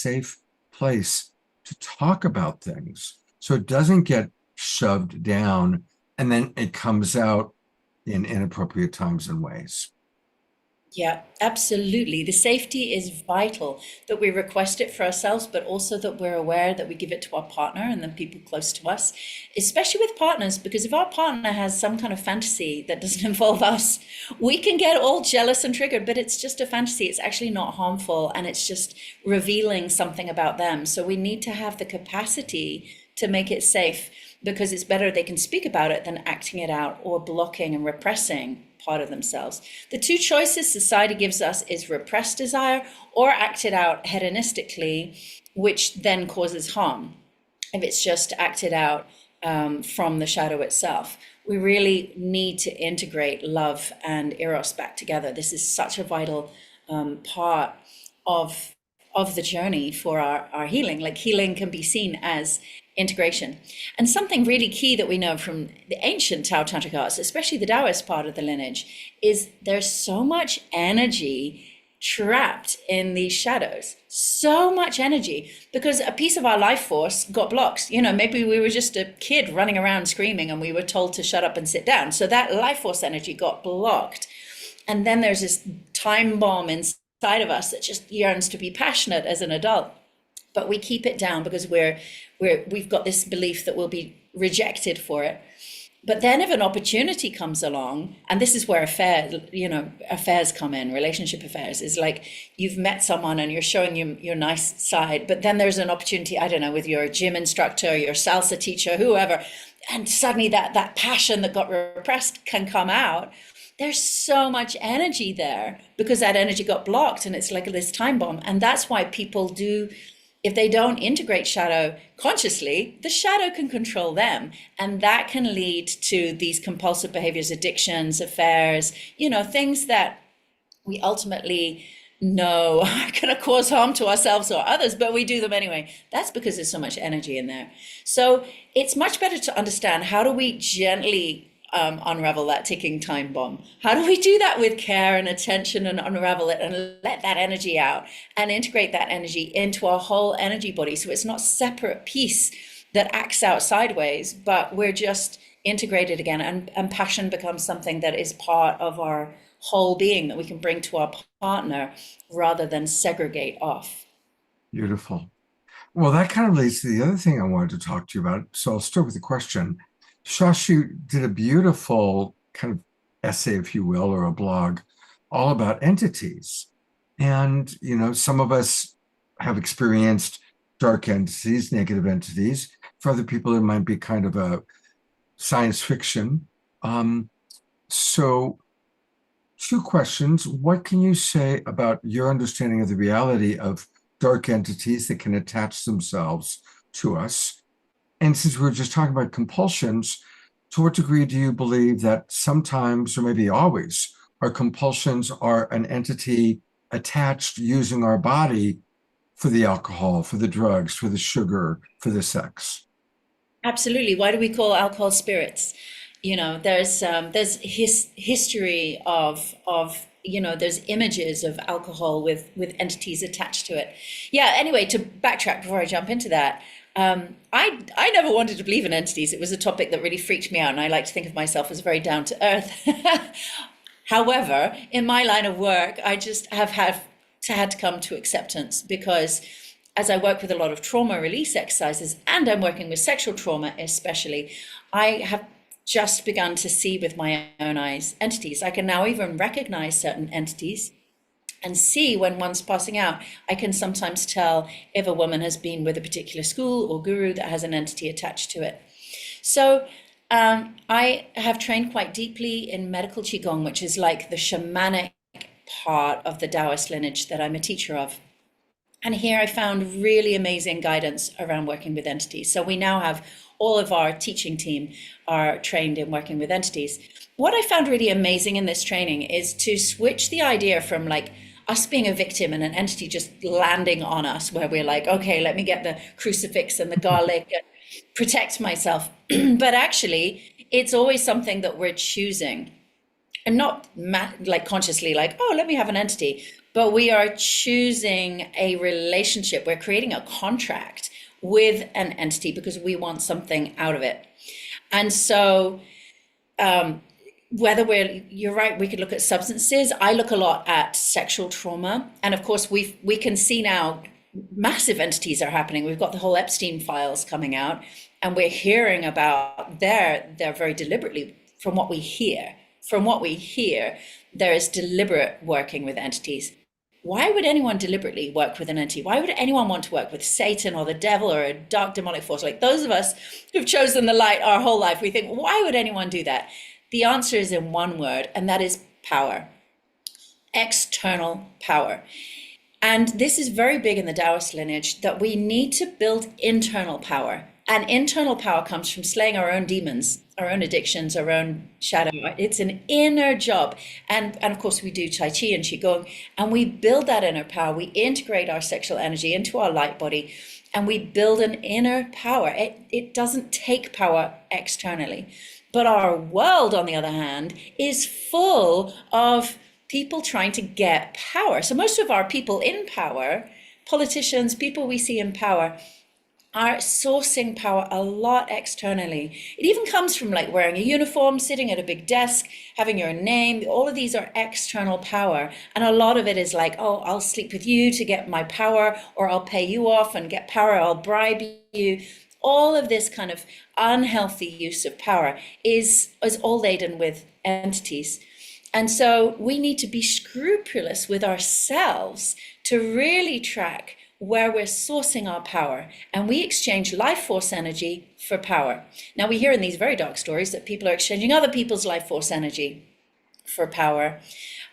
safe place to talk about things so it doesn't get shoved down and then it comes out in inappropriate times and ways. Yeah, absolutely. The safety is vital that we request it for ourselves, but also that we're aware that we give it to our partner and then people close to us, especially with partners, because if our partner has some kind of fantasy that doesn't involve us, we can get all jealous and triggered, but it's just a fantasy. It's actually not harmful and it's just revealing something about them. So we need to have the capacity to make it safe because it's better they can speak about it than acting it out or blocking and repressing part of themselves. The two choices society gives us is repressed desire or act it out hedonistically, which then causes harm if it's just acted out from the shadow itself. We really need to integrate love and eros back together. This is such a vital part of the journey for our healing. Like healing can be seen as integration. And something really key that we know from the ancient Tao Tantric arts, especially the Taoist part of the lineage, is there's so much energy trapped in these shadows. So much energy because a piece of our life force got blocked. You know, maybe we were just a kid running around screaming and we were told to shut up and sit down. So that life force energy got blocked. And then there's this time bomb inside of us that just yearns to be passionate as an adult, but we keep it down because we've got this belief that we'll be rejected for it. But then if an opportunity comes along, and this is where affairs come in, relationship affairs, is like you've met someone and you're showing your nice side, but then there's an opportunity, I don't know, with your gym instructor, your salsa teacher, whoever, and suddenly that passion that got repressed can come out. There's so much energy there because that energy got blocked and it's like this time bomb. And that's why people do, if they don't integrate shadow consciously, the shadow can control them. And that can lead to these compulsive behaviors, addictions, affairs, things that we ultimately know are going to cause harm to ourselves or others, but we do them anyway. That's because there's so much energy in there. So it's much better to understand, how do we gently unravel that ticking time bomb? How do we do that with care and attention and unravel it and let that energy out and integrate that energy into our whole energy body so it's not a separate piece that acts out sideways, but we're just integrated again, and passion becomes something that is part of our whole being that we can bring to our partner rather than segregate off. Beautiful. Well, that kind of leads to the other thing I wanted to talk to you about. So I'll start with the question. Shashi did a beautiful kind of essay, if you will, or a blog all about entities. And, some of us have experienced dark entities, negative entities. For other people, it might be kind of a science fiction. So, two questions. What can you say about your understanding of the reality of dark entities that can attach themselves to us? And since we were just talking about compulsions, to what degree do you believe that sometimes, or maybe always, our compulsions are an entity attached using our body for the alcohol, for the drugs, for the sugar, for the sex? Absolutely. Why do we call alcohol spirits? There's history of there's images of alcohol with entities attached to it. Yeah. Anyway, to backtrack before I jump into that, I never wanted to believe in entities. It was a topic that really freaked me out, and I like to think of myself as very down to earth. However, in my line of work, I just have had to come to acceptance because as I work with a lot of trauma release exercises, and I'm working with sexual trauma especially, I have just begun to see with my own eyes entities. I can now even recognize certain entities and see when one's passing out. I can sometimes tell if a woman has been with a particular school or guru that has an entity attached to it. So I have trained quite deeply in medical Qigong, which is like the shamanic part of the Taoist lineage that I'm a teacher of. And here I found really amazing guidance around working with entities. So we now have all of our teaching team are trained in working with entities. What I found really amazing in this training is to switch the idea from like us being a victim and an entity just landing on us, where we're like, okay, let me get the crucifix and the garlic and protect myself. But actually, it's always something that we're choosing, and not like consciously like, oh, let me have an entity, but we are choosing a relationship. We're creating a contract with an entity because we want something out of it. And so, you're right, we could look at substances. I look a lot at sexual trauma. And of course, we can see now massive entities are happening. We've got the whole Epstein files coming out, and we're hearing about they're very deliberately, from what we hear, there is deliberate working with entities. Why would anyone deliberately work with an entity? Why would anyone want to work with Satan or the devil or a dark demonic force? Like those of us who've chosen the light our whole life, we think, why would anyone do that? The answer is in one word, and that is power, external power. And this is very big in the Taoist lineage, that we need to build internal power. And internal power comes from slaying our own demons, our own addictions, our own shadow. It's an inner job. And of course, we do Tai Chi and Qigong, and we build that inner power. We integrate our sexual energy into our light body, and we build an inner power. It doesn't take power externally. But our world, on the other hand, is full of people trying to get power. So most of our people in power, politicians, people we see in power, are sourcing power a lot externally. It even comes from like wearing a uniform, sitting at a big desk, having your name. All of these are external power. And a lot of it is like, oh, I'll sleep with you to get my power, or I'll pay you off and get power, I'll bribe you. All of this kind of unhealthy use of power is all laden with entities. And so we need to be scrupulous with ourselves to really track where we're sourcing our power. And we exchange life force energy for power. Now, we hear in these very dark stories that people are exchanging other people's life force energy for power.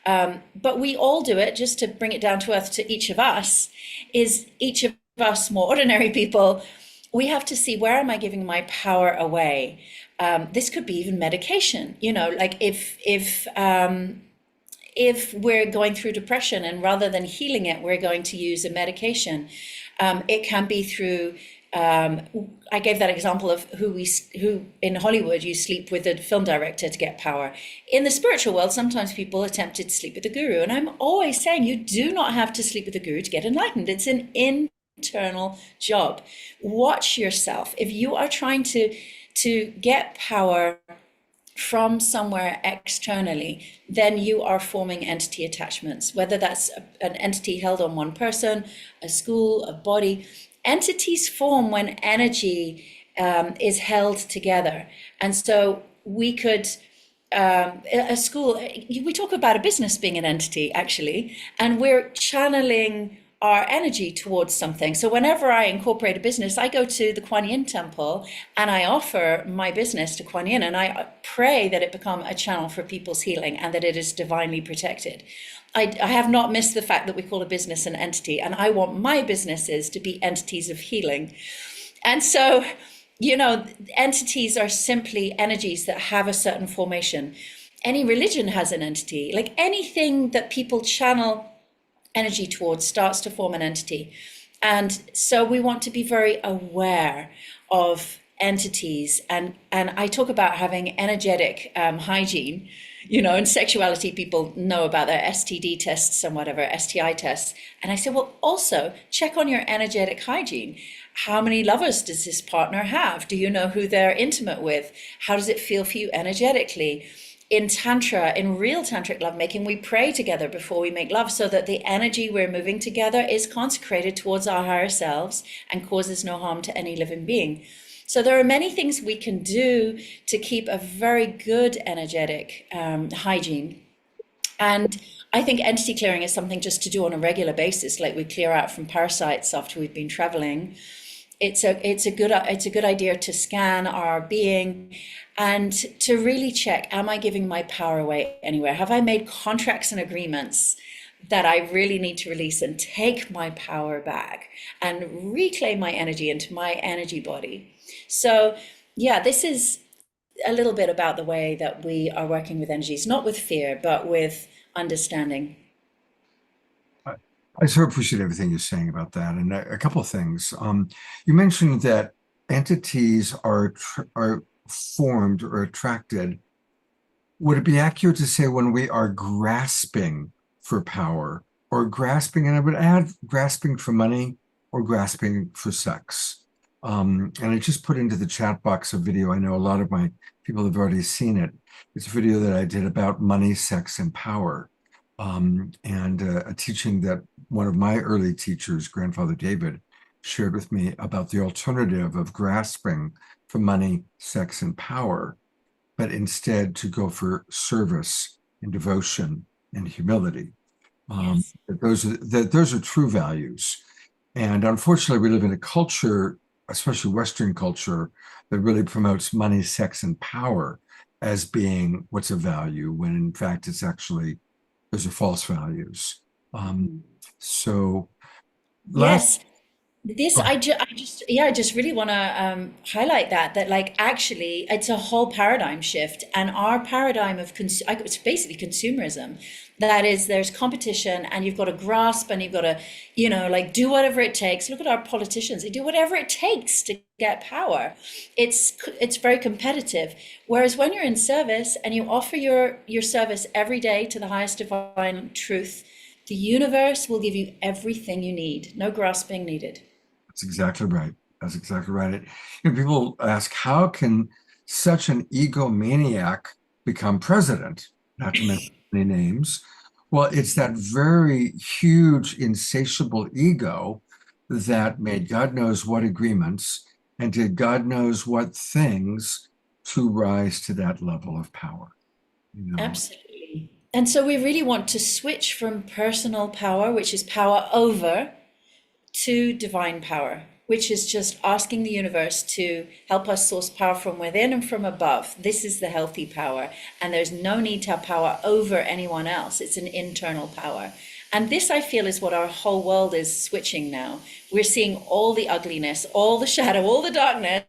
But we all do it. Just to bring it down to earth to each of us, is each of us more ordinary people, we have to see, where am I giving my power away? This could be even medication, like if we're going through depression and rather than healing it, we're going to use a medication. It can be through, I gave that example of who in Hollywood, you sleep with a film director to get power. In the spiritual world, sometimes people attempted to sleep with the guru. And I'm always saying, you do not have to sleep with the guru to get enlightened. It's an internal job. Watch yourself. If you are trying to get power from somewhere externally, then you are forming entity attachments, whether that's an entity held on one person, a school, a body. Entities form when energy is held together. And so we could, a school, we talk about a business being an entity, actually, and we're channeling our energy towards something. So whenever I incorporate a business, I go to the Kuan Yin temple and I offer my business to Kuan Yin, and I pray that it become a channel for people's healing and that it is divinely protected. I have not missed the fact that we call a business an entity, and I want my businesses to be entities of healing. And so, entities are simply energies that have a certain formation. Any religion has an entity. Like anything that people channel energy towards starts to form an entity. And so we want to be very aware of entities. And I talk about having energetic hygiene. In sexuality, people know about their STD tests and whatever, STI tests. And I say, well, also check on your energetic hygiene. How many lovers does this partner have? Do you know who they're intimate with? How does it feel for you energetically? In Tantra, in real tantric lovemaking, we pray together before we make love so that the energy we're moving together is consecrated towards our higher selves and causes no harm to any living being. So there are many things we can do to keep a very good energetic hygiene. And I think entity clearing is something just to do on a regular basis, like we clear out from parasites after we've been traveling. It's a good idea to scan our being and to really check, am I giving my power away anywhere? Have I made contracts and agreements that I really need to release and take my power back and reclaim my energy into my energy body? So yeah, this is a little bit about the way that we are working with energies, not with fear, but with understanding. I so appreciate everything you're saying about that. And a couple of things. You mentioned that entities are formed or attracted. Would it be accurate to say when we are grasping for power, or grasping, and I would add grasping for money or grasping for sex. And I just put into the chat box a video. I know a lot of my people have already seen it. It's a video that I did about money, sex, and power. And a teaching that one of my early teachers, Grandfather David, shared with me about the alternative of grasping for money, sex, and power, but instead to go for service and devotion and humility. Yes. Those are true values. And unfortunately, we live in a culture, especially Western culture, that really promotes money, sex, and power as being what's of value, when in fact it's actually, those are false values. Mhm. So last, Yes. This, oh, I just really want to highlight that like actually it's a whole paradigm shift, and our paradigm of it's basically consumerism. That is, there's competition, and you've got to grasp, and you've got to, like do whatever it takes. Look at our politicians; they do whatever it takes to get power. It's very competitive. Whereas when you're in service and you offer your service every day to the highest divine truth, the universe will give you everything you need. No grasping needed. that's exactly right. That's exactly right. People ask, how can such an egomaniac become president? Not to mention any names. Well, it's that very huge, insatiable ego that made God knows what agreements and did God knows what things to rise to that level of power. You know, Absolutely. And so we really want to switch from personal power, which is power over, to divine power, which is just asking the universe to help us source power from within and from above. This is the healthy power. And there's no need to have power over anyone else. It's an internal power. And this, I feel, is what our whole world is switching now. We're seeing all the ugliness, all the shadow, all the darkness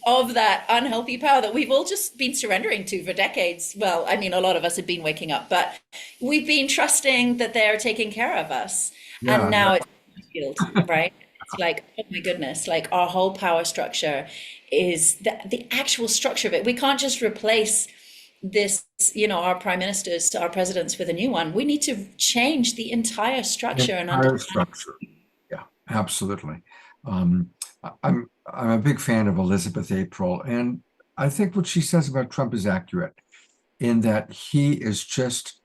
of that unhealthy power that we've all just been surrendering to for decades. Well, I mean, a lot of us have been waking up, but we've been trusting that they're taking care of us. And yeah, now it's field, right? It's like, oh my goodness, like our whole power structure is the actual structure of it. We can't just replace this, our prime ministers, our presidents with a new one. We need to change the entire the structure and entire understand. structure. Yeah, absolutely. I'm a big fan of Elizabeth April, and I think what she says about Trump is accurate in that he is just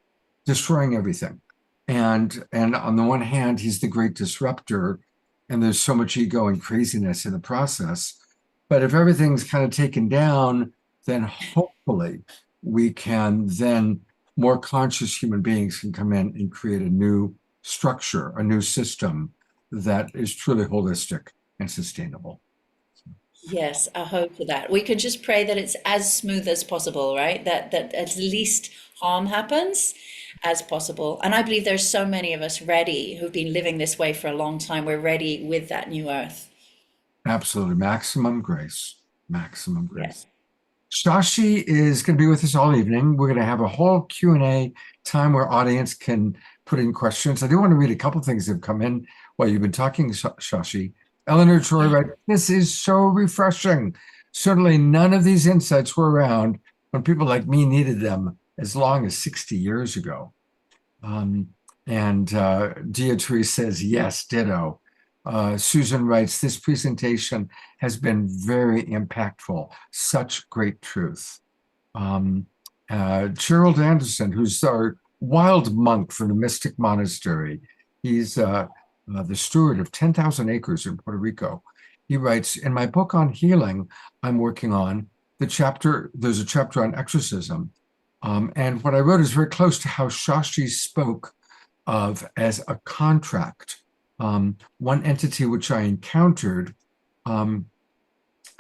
destroying everything. And on the one hand, he's the great disruptor, and there's so much ego and craziness in the process. But if everything's kind of taken down, then hopefully we can then more conscious human beings can come in and create a new structure, a new system that is truly holistic and sustainable. Yes, I hope for that. We can just pray that it's as smooth as possible, right? That at least harm happens as possible. And I believe there's so many of us ready who've been living this way for a long time. We're ready with that new earth. Absolutely. Maximum grace. Maximum Yes. grace. Shashi is going to be with us all evening. We're going to have a whole Q&A time where audience can put in questions. I do want to read a couple of things that have come in while you've been talking, Shashi. Eleanor Troy Yeah. writes, this is so refreshing. Certainly none of these insights were around when people like me needed them as long as 60 years ago. And Dietrich says, yes, ditto. Susan writes, this presentation has been very impactful. Such great truth. Gerald Anderson, who's our wild monk from the Mystic Monastery, he's the steward of 10,000 acres in Puerto Rico. He writes, in my book on healing, I'm working on there's a chapter on exorcism. And what I wrote is very close to how Shashi spoke of as a contract. One entity which I encountered when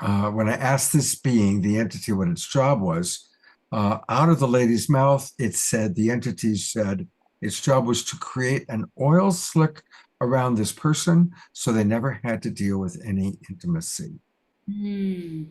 I asked this being, the entity, what its job was, out of the lady's mouth, the entity said its job was to create an oil slick around this person so they never had to deal with any intimacy. Hmm.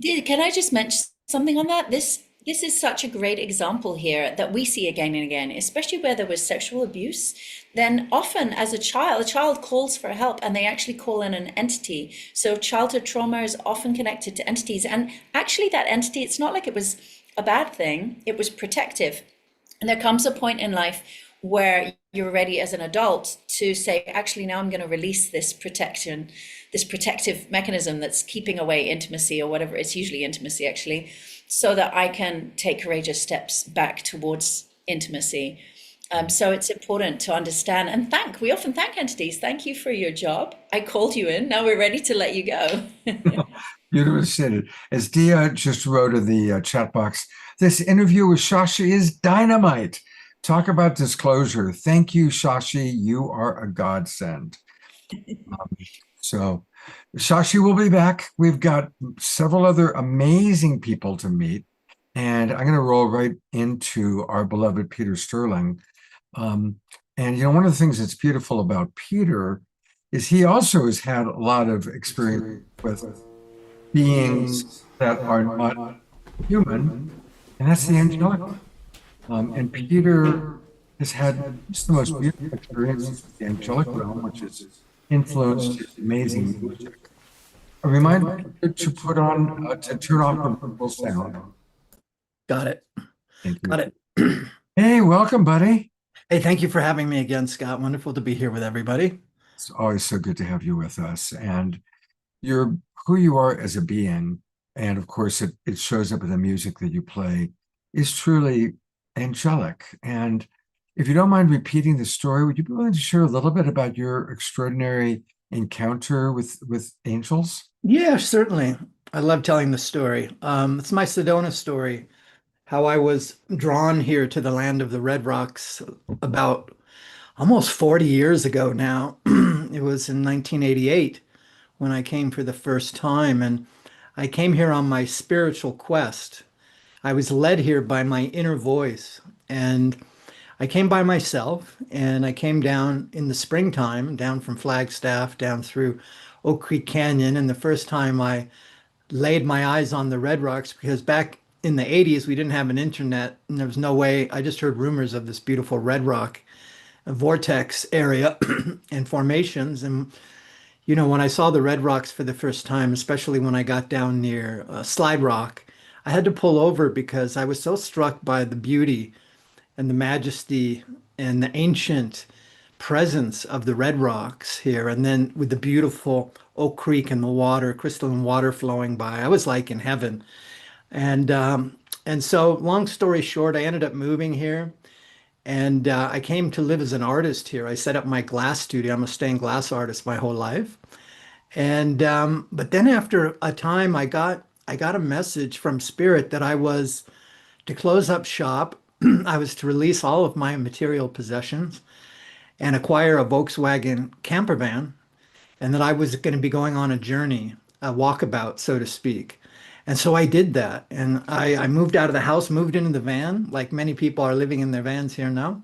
Can I just mention something on that? This is such a great example here that we see again and again, especially where there was sexual abuse. Then often as a child calls for help and they actually call in an entity. So childhood trauma is often connected to entities. And actually that entity, it's not like it was a bad thing, it was protective. And there comes a point in life where you're ready as an adult to say, actually, now I'm going to release this protection, this protective mechanism that's keeping away intimacy or whatever. It's usually intimacy, actually, so that I can take courageous steps back towards intimacy. So it's important to understand and thank. We often thank entities. Thank you for your job. I called you in. Now we're ready to let you go. Beautifully stated. As Dia just wrote in the chat box, this interview with Shashi is dynamite. Talk about disclosure. Thank you, Shashi. You are a godsend. So, Shashi will be back. We've got several other amazing people to meet. And I'm going to roll right into our beloved Peter Sterling. And one of the things that's beautiful about Peter is he also has had a lot of experience with beings that are not human, and that's the angelic. And Peter has had just the most beautiful experiences with the angelic realm, which has influenced his amazing music. A reminder to put on, to turn off the full sound. Got it. Thank you. Got it. Hey, welcome, buddy. Hey, thank you for having me again, Scott. Wonderful to be here with everybody. It's always so good to have you with us. And you're who you are as a being. And of course, it shows up in the music that you play is truly angelic. And if you don't mind repeating the story, would you be willing to share a little bit about your extraordinary encounter with angels? Yeah, certainly. I love telling the story. It's my Sedona story, how I was drawn here to the land of the Red Rocks about almost 40 years ago now. It was in 1988 when I came for the first time, and I came here on my spiritual quest. I was led here by my inner voice, and I came by myself, and I came down in the springtime, down from Flagstaff, down through Oak Creek Canyon. And the first time I laid my eyes on the Red Rocks, because back in the 80s, we didn't have an internet, and there was no way. I just heard rumors of this beautiful Red Rock vortex area and formations. And, when I saw the Red Rocks for the first time, especially when I got down near Slide Rock, I had to pull over because I was so struck by the beauty and the majesty and the ancient presence of the Red Rocks here. And then with the beautiful Oak Creek and the water, crystalline water flowing by, I was like in heaven. And so, long story short, I ended up moving here, and I came to live as an artist here. I set up my glass studio. I'm a stained glass artist my whole life. And but then after a time, I got a message from Spirit that I was to close up shop. I was to release all of my material possessions and acquire a Volkswagen camper van, and that I was going to be going on a journey, a walkabout, so to speak. And so I did that. And I moved out of the house, moved into the van, like many people are living in their vans here now.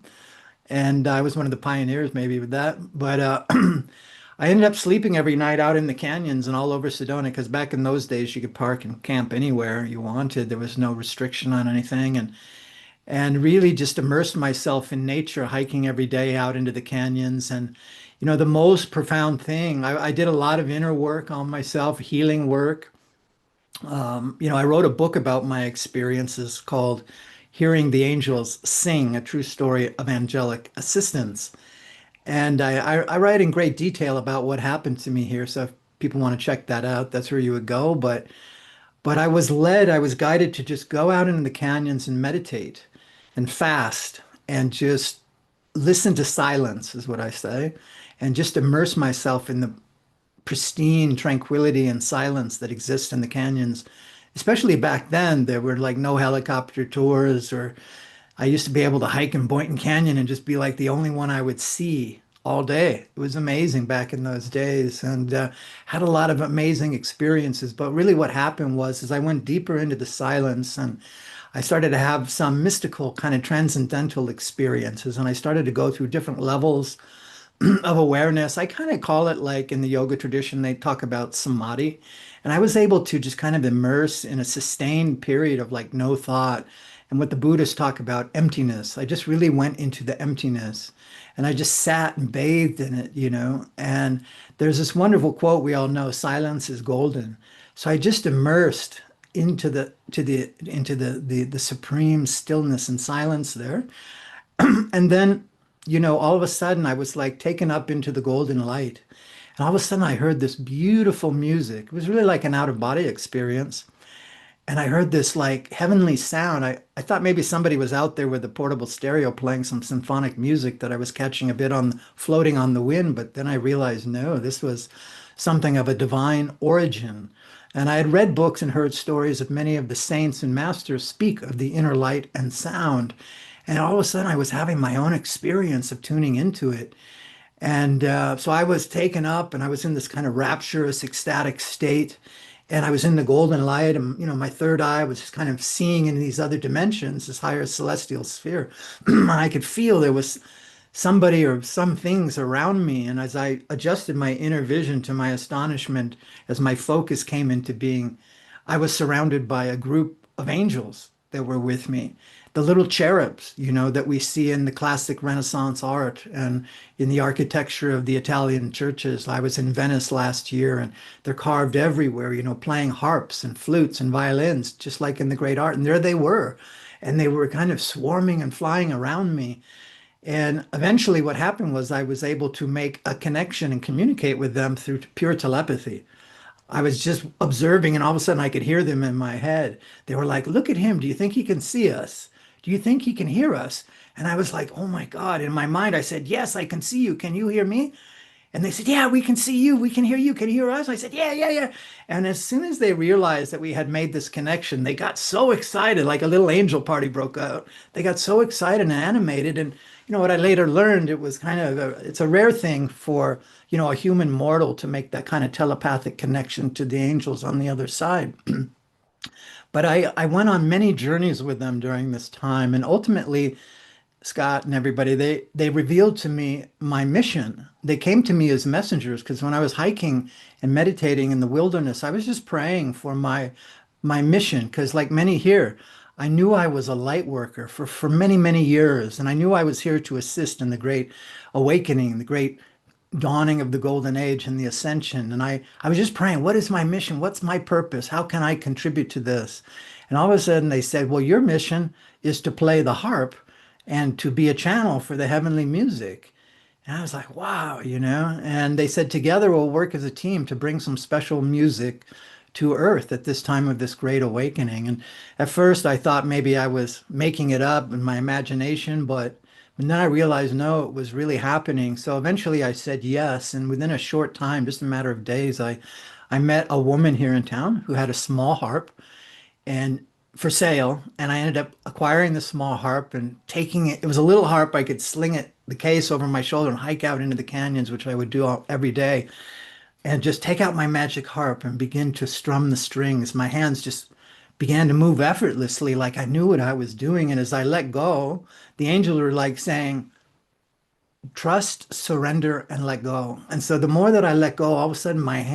And I was one of the pioneers maybe with that. But I ended up sleeping every night out in the canyons and all over Sedona, because back in those days you could park and camp anywhere you wanted. There was no restriction on anything. And really just immersed myself in nature, hiking every day out into the canyons. And the most profound thing, I did a lot of inner work on myself, healing work. I wrote a book about my experiences called Hearing the Angels Sing, a true story of angelic assistance. And I write in great detail about what happened to me here. So if people want to check that out, that's where you would go. But I was led, I was guided to just go out into the canyons and meditate and fast and just listen to silence, is what I say, and just immerse myself in the pristine tranquility and silence that exists in the canyons. Especially back then, there were like no helicopter tours, or I used to be able to hike in Boynton Canyon and just be like the only one I would see all day. It was amazing back in those days, and had a lot of amazing experiences. But really what happened was, as I went deeper into the silence, and I started to have some mystical kind of transcendental experiences, and I started to go through different levels of awareness. I kind of call it, like in the yoga tradition, they talk about samadhi. And I was able to just kind of immerse in a sustained period of like no thought. And what the Buddhists talk about, emptiness. I just really went into the emptiness, and I just sat and bathed in it. And there's this wonderful quote we all know, silence is golden. So I just immersed into the supreme stillness and silence there. And then all of a sudden I was like taken up into the golden light. And all of a sudden I heard this beautiful music. It was really like an out of body experience. And I heard this like heavenly sound. I thought maybe somebody was out there with a portable stereo playing some symphonic music that I was catching a bit on, floating on the wind. But then I realized, no, this was something of a divine origin. And I had read books and heard stories of many of the saints and masters speak of the inner light and sound. And all of a sudden I was having my own experience of tuning into it. And so I was taken up and I was in this kind of rapturous, ecstatic state. And I was in the golden light, and my third eye was just kind of seeing in these other dimensions, this higher celestial sphere. And I could feel there was somebody or some things around me. And as I adjusted my inner vision, to my astonishment, as my focus came into being, I was surrounded by a group of angels that were with me. The little cherubs, that we see in the classic Renaissance art and in the architecture of the Italian churches. I was in Venice last year and they're carved everywhere, playing harps and flutes and violins, just like in the great art. And there they were. And they were kind of swarming and flying around me. And eventually what happened was I was able to make a connection and communicate with them through pure telepathy. I was just observing, and all of a sudden I could hear them in my head. They were like, "Look at him. Do you think he can see us? Do you think he can hear us?" And I was like, "Oh my God." In my mind, I said, "Yes, I can see you. Can you hear me?" And they said, "Yeah, we can see you. We can hear you. Can you hear us?" I said, "Yeah, yeah, yeah." And as soon as they realized that we had made this connection, they got so excited, like a little angel party broke out. They got so excited and animated. And what I later learned, it was kind of it's a rare thing for, a human mortal to make that kind of telepathic connection to the angels on the other side. But I went on many journeys with them during this time, and ultimately, Scott and everybody, they revealed to me my mission. They came to me as messengers because when I was hiking and meditating in the wilderness, I was just praying for my mission. Because like many here, I knew I was a light worker for many, many years, and I knew I was here to assist in the great awakening, the great dawning of the golden age and the ascension. And I was just praying, what is my mission? What's my purpose? How can I contribute to this? And all of a sudden they said, well, your mission is to play the harp and to be a channel for the heavenly music. And I was like, wow, and they said, together we'll work as a team to bring some special music to Earth at this time of this great awakening. And at first I thought maybe I was making it up in my imagination, but then I realized, no, it was really happening. So eventually I said yes. And within a short time, just a matter of days, I met a woman here in town who had a small harp and for sale. And I ended up acquiring the small harp and taking it. It was a little harp. I could sling it, the case over my shoulder and hike out into the canyons, which I would do every day, and just take out my magic harp and begin to strum the strings. My hands just began to move effortlessly, like I knew what I was doing. And as I let go, the angels were like saying, trust, surrender, and let go. And so the more that I let go, all of a sudden my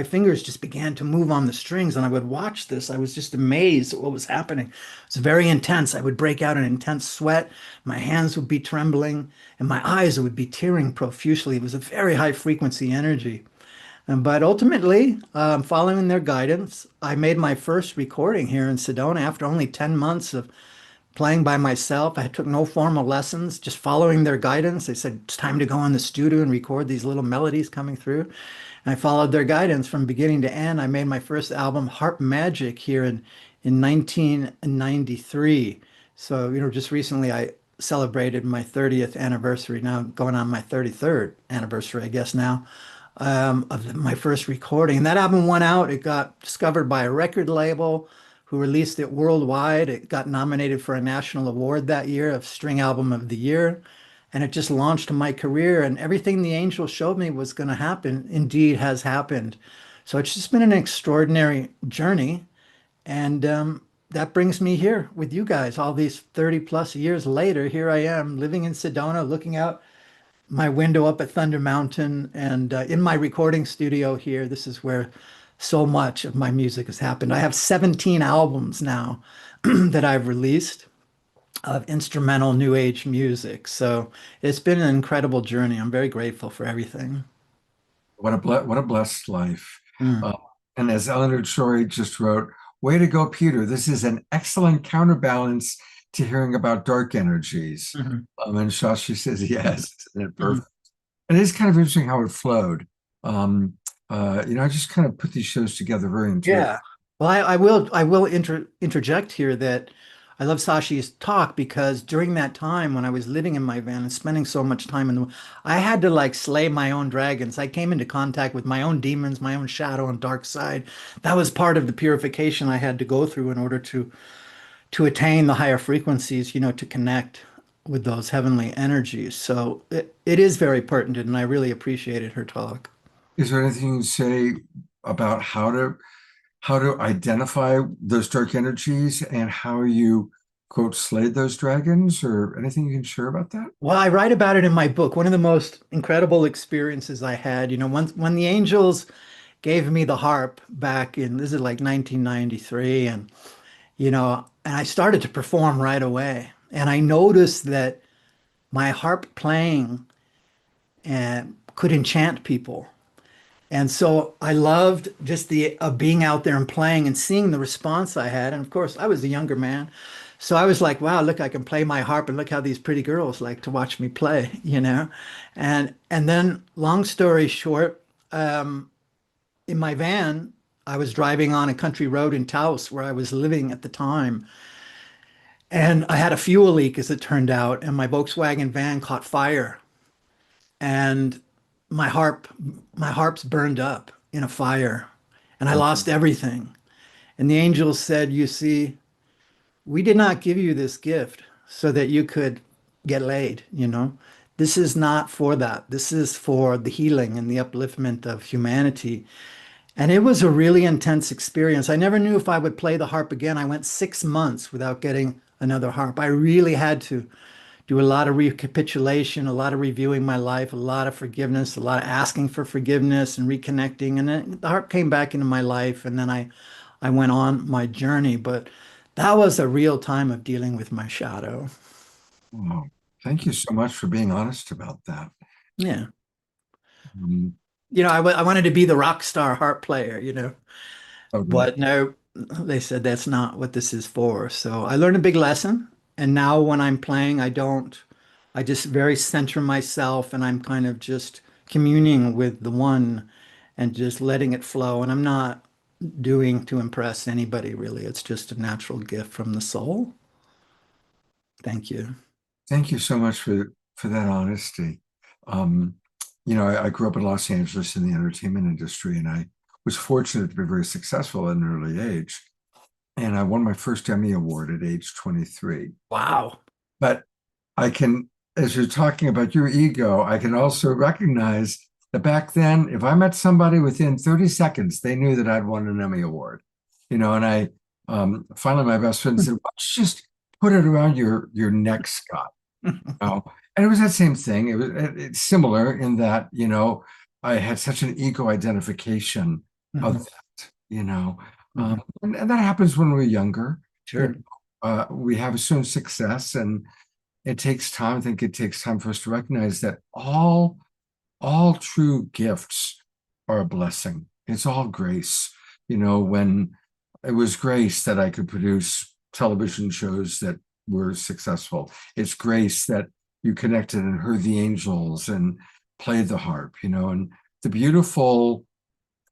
fingers just began to move on the strings. And I would watch this. I was just amazed at what was happening. It was very intense. I would break out in intense sweat. My hands would be trembling and my eyes would be tearing profusely. It was a very high frequency energy. But ultimately, following their guidance, I made my first recording here in Sedona after only 10 months of playing by myself. I took no formal lessons, just following their guidance. They said, it's time to go in the studio and record these little melodies coming through. And I followed their guidance from beginning to end. I made my first album, Harp Magic, here in 1993. So, just recently I celebrated my 30th anniversary, now going on my 33rd anniversary, I guess now. Of my first recording. And that album went out. It got discovered by a record label who released it worldwide. It got nominated for a national award that year of String Album of the Year. And it just launched my career. And everything the angels showed me was going to happen indeed has happened. So it's just been an extraordinary journey. And that brings me here with you guys. All these 30 plus years later, here I am living in Sedona, looking out my window up at Thunder Mountain, and in my recording studio here. This is where so much of my music has happened. I have 17 albums now that I've released of instrumental new age music. So it's been an incredible journey. I'm very grateful for everything. What a blessed life. Mm. Uh, and as Eleanor Troy just wrote, way to go, Peter. This is an excellent counterbalance to hearing about dark energies. Mhm. And Shashi says yes, isn't it Mhm. perfect? And it's kind of interesting how it flowed. Um, I just kind of put these shows together very intuitively. Yeah. Well, I will interject here that I love Sashi's talk because during that time when I was living in my van and spending so much time in the, I had to like slay my own dragons. I came into contact with my own demons, my own shadow and dark side. That was part of the purification I had to go through in order to attain the higher frequencies, to connect with those heavenly energies. So it is very pertinent, and I really appreciated her talk. Is there anything you can say about how to identify those dark energies and how you quote slayed those dragons, or anything you can share about that? Well, I write about it in my book. One of the most incredible experiences I had, when the angels gave me the harp back in, this is like 1993, and I started to perform right away. And I noticed that my harp playing could enchant people. And so I loved just the being out there and playing and seeing the response I had. And of course, I was a younger man. So I was like, wow, look, I can play my harp and look how these pretty girls like to watch me play. And then long story short, in my van, I was driving on a country road in Taos where I was living at the time. And I had a fuel leak, as it turned out, and my Volkswagen van caught fire. And my harp, my harp's burned up in a fire, and I lost everything. And the angels said, "You see, we did not give you this gift so that you could get laid. This is not for that. This is for the healing and the upliftment of humanity." And it was a really intense experience. I never knew if I would play the harp again. I went 6 months without getting another harp. I really had to do a lot of recapitulation, a lot of reviewing my life, a lot of forgiveness, a lot of asking for forgiveness and reconnecting. And then the harp came back into my life, and then I went on my journey. But that was a real time of dealing with my shadow. Wow. Thank you so much for being honest about that. Yeah. Um, I wanted to be the rock star harp player. okay. But no, they said that's not what this is for. So I learned a big lesson. And now when I'm playing, I just very center myself and I'm kind of just communing with the one and just letting it flow. And I'm not doing to impress anybody, really. It's just a natural gift from the soul. Thank you. Thank you so much for that honesty. Um, I grew up in Los Angeles in the entertainment industry, and I was fortunate to be very successful at an early age. And I won my first Emmy Award at age 23. Wow. But I can, as you're talking about your ego, I can also recognize that back then, if I met somebody within 30 seconds, they knew that I'd won an Emmy Award. And I finally my best friend said, "Why don't you just put it around your neck, Scott?" Oh, and it was that same thing. It's similar in that, I had such an ego identification of Mhm. that. Mhm. And that happens when we're younger. You Sure. we have assumed success, and it takes time. I think it takes time for us to recognize that all true gifts are a blessing. It's all grace. When it was grace that I could produce television shows that were successful. It's grace that you connected and heard the angels and played the harp, and the beautiful,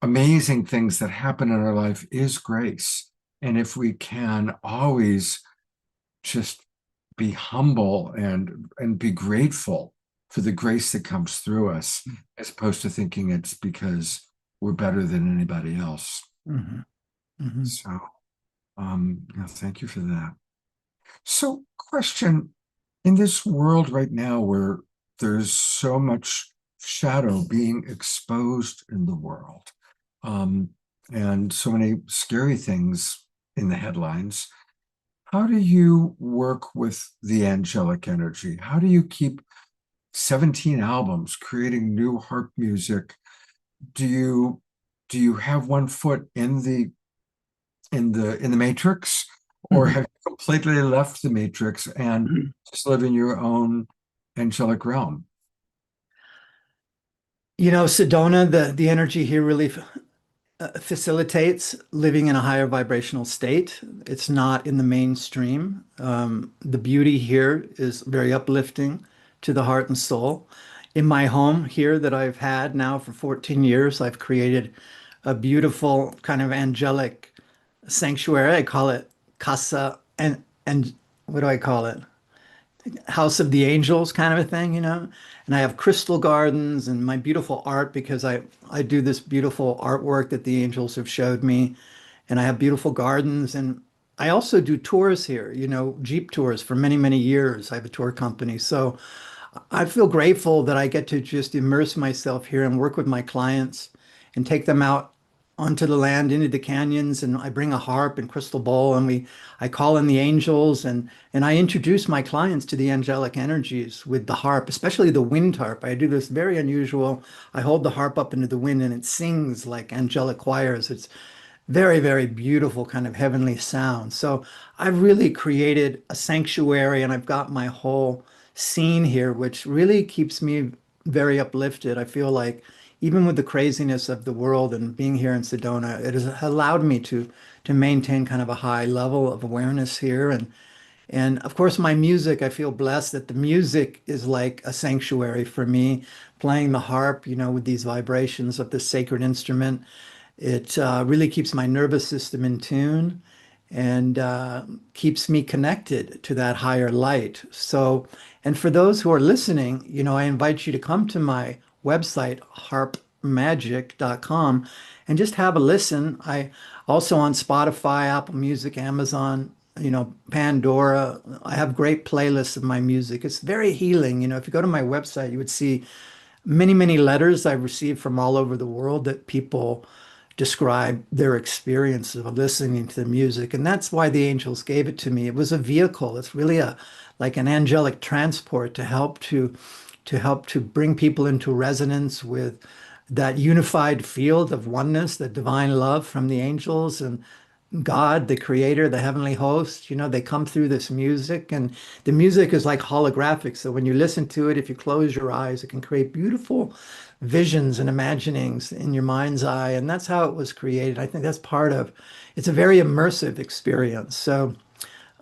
amazing things that happen in our life is grace. And if we can always just be humble and be grateful for the grace that comes through us, as opposed to thinking it's because we're better than anybody else. Mhm. Mhm. So, thank you for that. So, question, in this world right now where there's so much shadow being exposed in the world, um, and so many scary things in the headlines, how do you work with the angelic energy? How do you keep 17 albums creating new harp music? Do you have one foot in the matrix, or Mhm. have you completely left the matrix and Mhm. just live in your own angelic realm? Sedona, the energy here really facilitates living in a higher vibrational state. It's not in the mainstream. The beauty here is very uplifting to the heart and soul. In my home here that I've had now for 14 years, I've created a beautiful kind of angelic sanctuary. I call it Casa and what do I call it? House of the Angels kind of a thing, you know. And I have crystal gardens and my beautiful art because I do this beautiful artwork that the angels have showed me, and I have beautiful gardens. And I also do tours here, you know, Jeep tours for many, many years. I have a tour company. So I feel grateful that I get to just immerse myself here and work with my clients and take them out onto the land into the canyons, and I bring a harp and crystal bowl, and I call in the angels, and I introduce my clients to the angelic energies with the harp, especially the wind harp. I do this very unusual. I hold the harp up into the wind and it sings like angelic choirs. It's very, very beautiful kind of heavenly sound. So I've really created a sanctuary, and I've got my whole scene here, which really keeps me very uplifted. I feel like even with the craziness of the world and being here in Sedona, it has allowed me to maintain kind of a high level of awareness here. And of course, my music, I feel blessed that the music is like a sanctuary for me. Playing the harp, you know, with these vibrations of this sacred instrument, it really keeps my nervous system in tune and keeps me connected to that higher light. So, and for those who are listening, you know, I invite you to come to my website, harpmagic.com, and just have a listen. I also on Spotify, Apple Music, Amazon, you know, Pandora. I have great playlists of my music. It's very healing. You know, if you go to my website, you would see many, many letters I've received from all over the world that people describe their experience of listening to the music. And that's why the angels gave it to me. It was a vehicle. It's really a like an angelic transport to help to bring people into resonance with that unified field of oneness, the divine love from the angels and God, the creator, the heavenly host. You know, they come through this music, and the music is like holographic. So when you listen to it, if you close your eyes, it can create beautiful visions and imaginings in your mind's eye. And that's how it was created. I think that's part of it's a very immersive experience. So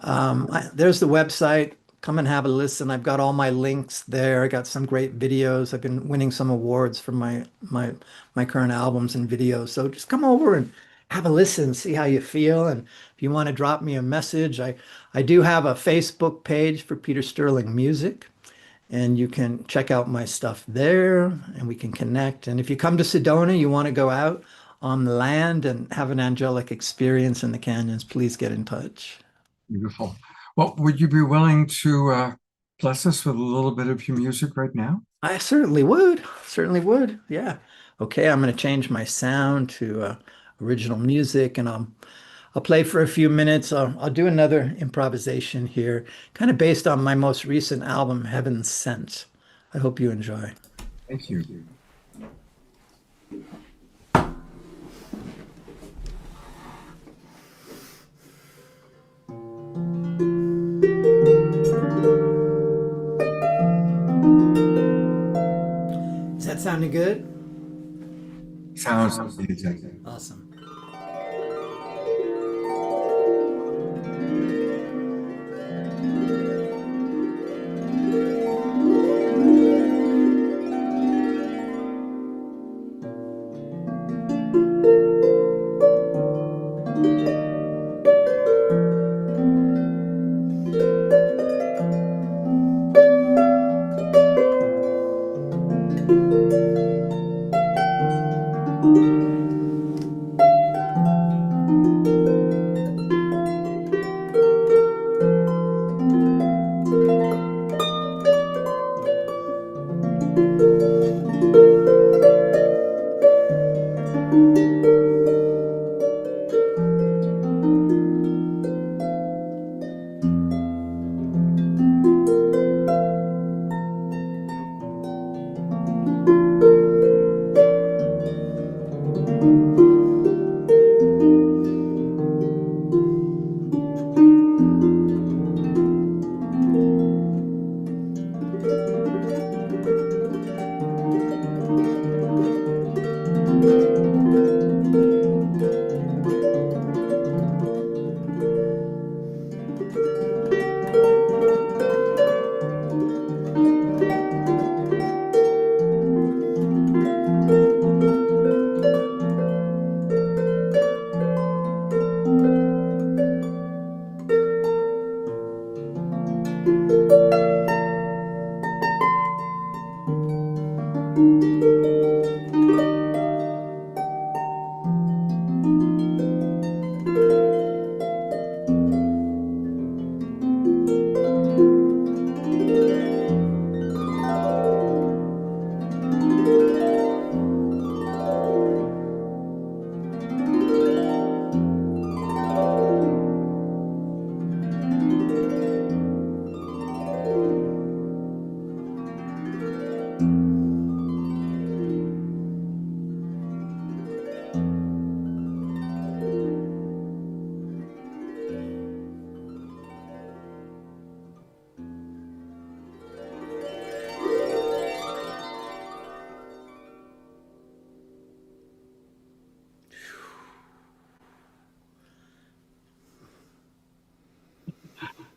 there's the website. Come and have a listen. I've got all my links there. I got some great videos. I've been winning some awards for my current albums and videos. So just come over and have a listen, see how you feel. And if you want to drop me a message, I do have a Facebook page for Peter Sterling Music, and you can check out my stuff there and we can connect. And if you come to Sedona, you want to go out on the land and have an angelic experience in the canyons, please get in touch. Beautiful. Well, would you be willing to bless us with a little bit of your music right now? I certainly would. Certainly would. Yeah. Okay, I'm going to change my sound to original music, and I'll play for a few minutes. I'll do another improvisation here, kind of based on my most recent album, Heaven Sent. I hope you enjoy. Thank you. Is that sounding good? Sounds amazing. Awesome.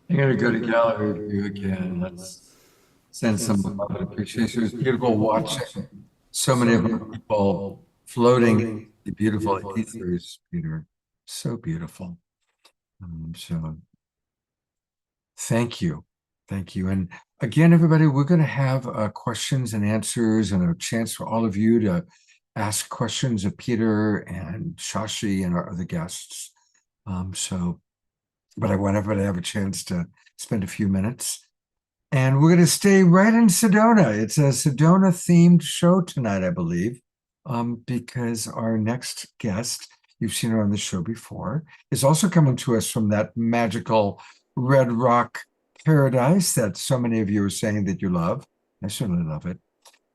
I'm going to go to gallery view again. Let's send some love and appreciation. It was beautiful watching so many of our people floating in the beautiful ethers, Peter. So beautiful. So thank you. Thank you. And again, everybody, we're going to have questions and answers and a chance for all of you to ask questions of Peter and Shashi and our other guests. But I want everybody to have a chance to spend a few minutes. And we're going to stay right in Sedona. It's a Sedona themed show tonight, I believe, because our next guest, you've seen her on the show before, is also coming to us from that magical Red Rock paradise that so many of you are saying that you love. I certainly love it.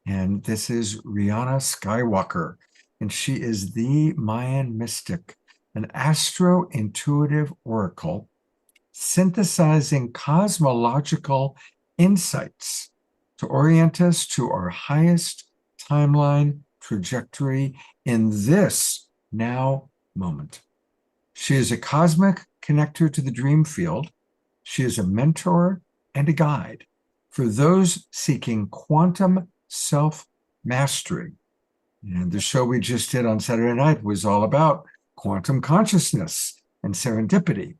And this is Rihanna Skywalker, and she is the Mayan mystic, an astro-intuitive oracle synthesizing cosmological insights to orient us to our highest timeline trajectory in this now moment. She is a cosmic connector to the dream field. She is a mentor and a guide for those seeking quantum self-mastery. And the show we just did on Saturday night was all about quantum consciousness and serendipity.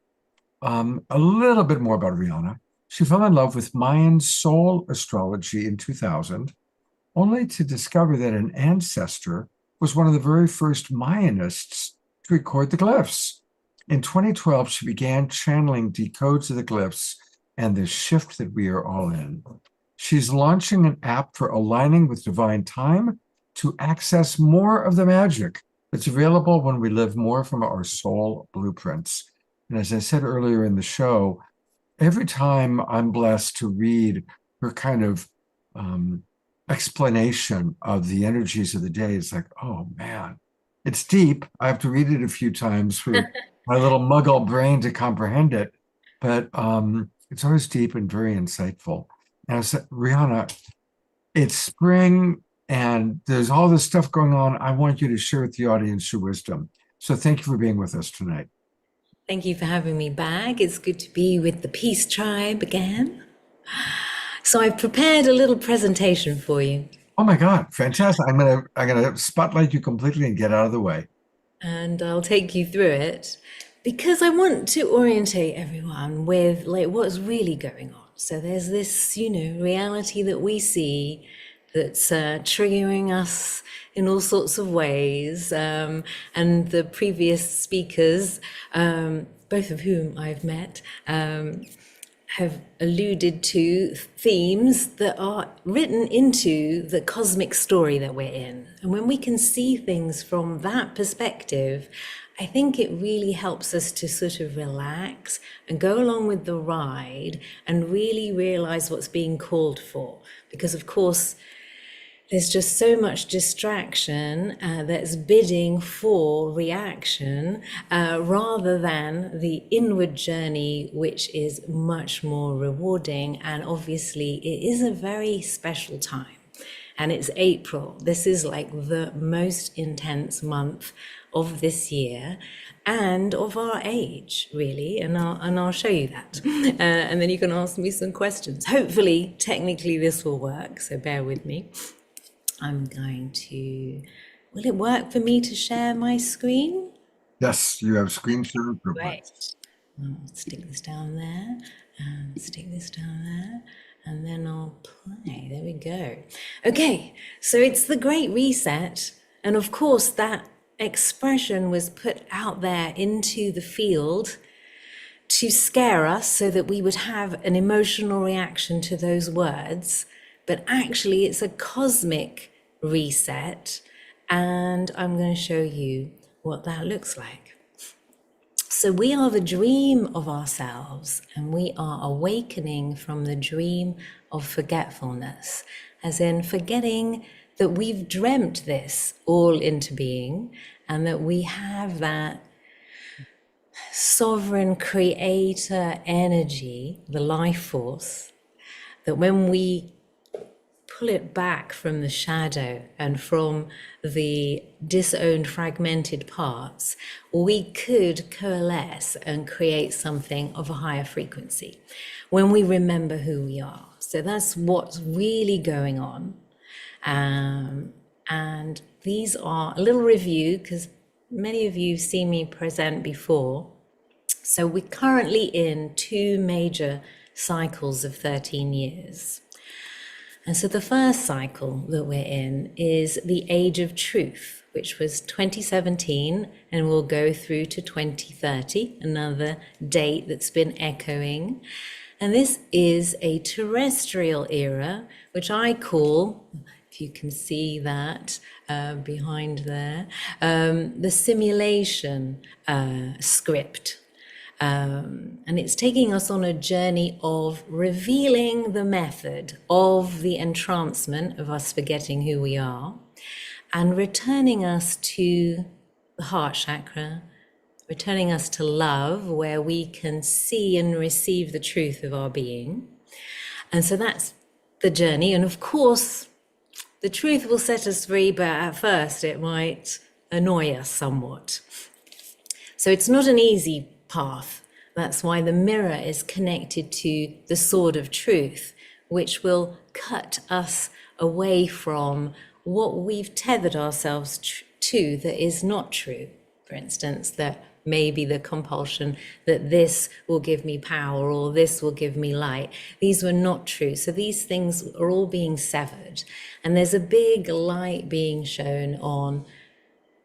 A little bit more about Rihanna. She fell in love with Mayan soul astrology in 2000, only to discover that an ancestor was one of the very first Mayanists to record the glyphs. In 2012, she began channeling decodes of the glyphs and the shift that we are all in. She's launching an app for aligning with divine time to access more of the magic that's available when we live more from our soul blueprints. And as I said earlier in the show, every time I'm blessed to read her kind of explanation of the energies of the day, it's like, oh man, it's deep. I have to read it a few times for my little muggle brain to comprehend it, but it's always deep and very insightful. And I said, Rihanna, it's spring and there's all this stuff going on. I want you to share with the audience your wisdom. So thank you for being with us tonight. Thank you for having me back. It's good to be with the Peace Tribe again. So I've prepared a little presentation for you. Oh my God, fantastic. I'm gonna spotlight you completely and get out of the way. And I'll take you through it because I want to orientate everyone with like what's really going on. So there's this, reality that we see that's triggering us in all sorts of ways. And the previous speakers, both of whom I've met, have alluded to themes that are written into the cosmic story that we're in. And when we can see things from that perspective, I think it really helps us to sort of relax and go along with the ride and really realize what's being called for. Because of course, there's just so much distraction that's bidding for reaction rather than the inward journey, which is much more rewarding. And obviously, it is a very special time. And it's April. This is like the most intense month of this year and of our age, really. And I'll show you that. And then you can ask me some questions. Hopefully, technically, this will work. So bear with me. I'm going to, will it work for me to share my screen? Yes, you have screen share privilege. Right. I'll stick this down there and stick this down there and then I'll play. There we go. Okay, so it's the Great Reset. And of course, that expression was put out there into the field to scare us so that we would have an emotional reaction to those words. But actually, it's a cosmic reset, and I'm going to show you what that looks like. So we are the dream of ourselves, and we are awakening from the dream of forgetfulness, as in forgetting that we've dreamt this all into being, and that we have that sovereign creator energy, the life force, that when we pull it back from the shadow and from the disowned, fragmented parts, we could coalesce and create something of a higher frequency when we remember who we are. So that's what's really going on. And these are a little review, because many of you have seen me present before. So we're currently in 2 major cycles of 13 years. And so the first cycle that we're in is the Age of Truth, which was 2017 and will go through to 2030, another date that's been echoing. And this is a terrestrial era, which I call, if you can see that behind there, the simulation script. And it's taking us on a journey of revealing the method of the entrancement of us forgetting who we are and returning us to the heart chakra, returning us to love, where we can see and receive the truth of our being. And so that's the journey. And of course, the truth will set us free, but at first it might annoy us somewhat. So it's not an easy path. That's why the mirror is connected to the sword of truth, which will cut us away from what we've tethered ourselves to that is not true. For instance, that maybe the compulsion that this will give me power or this will give me light. These were not true. So these things are all being severed. And there's a big light being shown on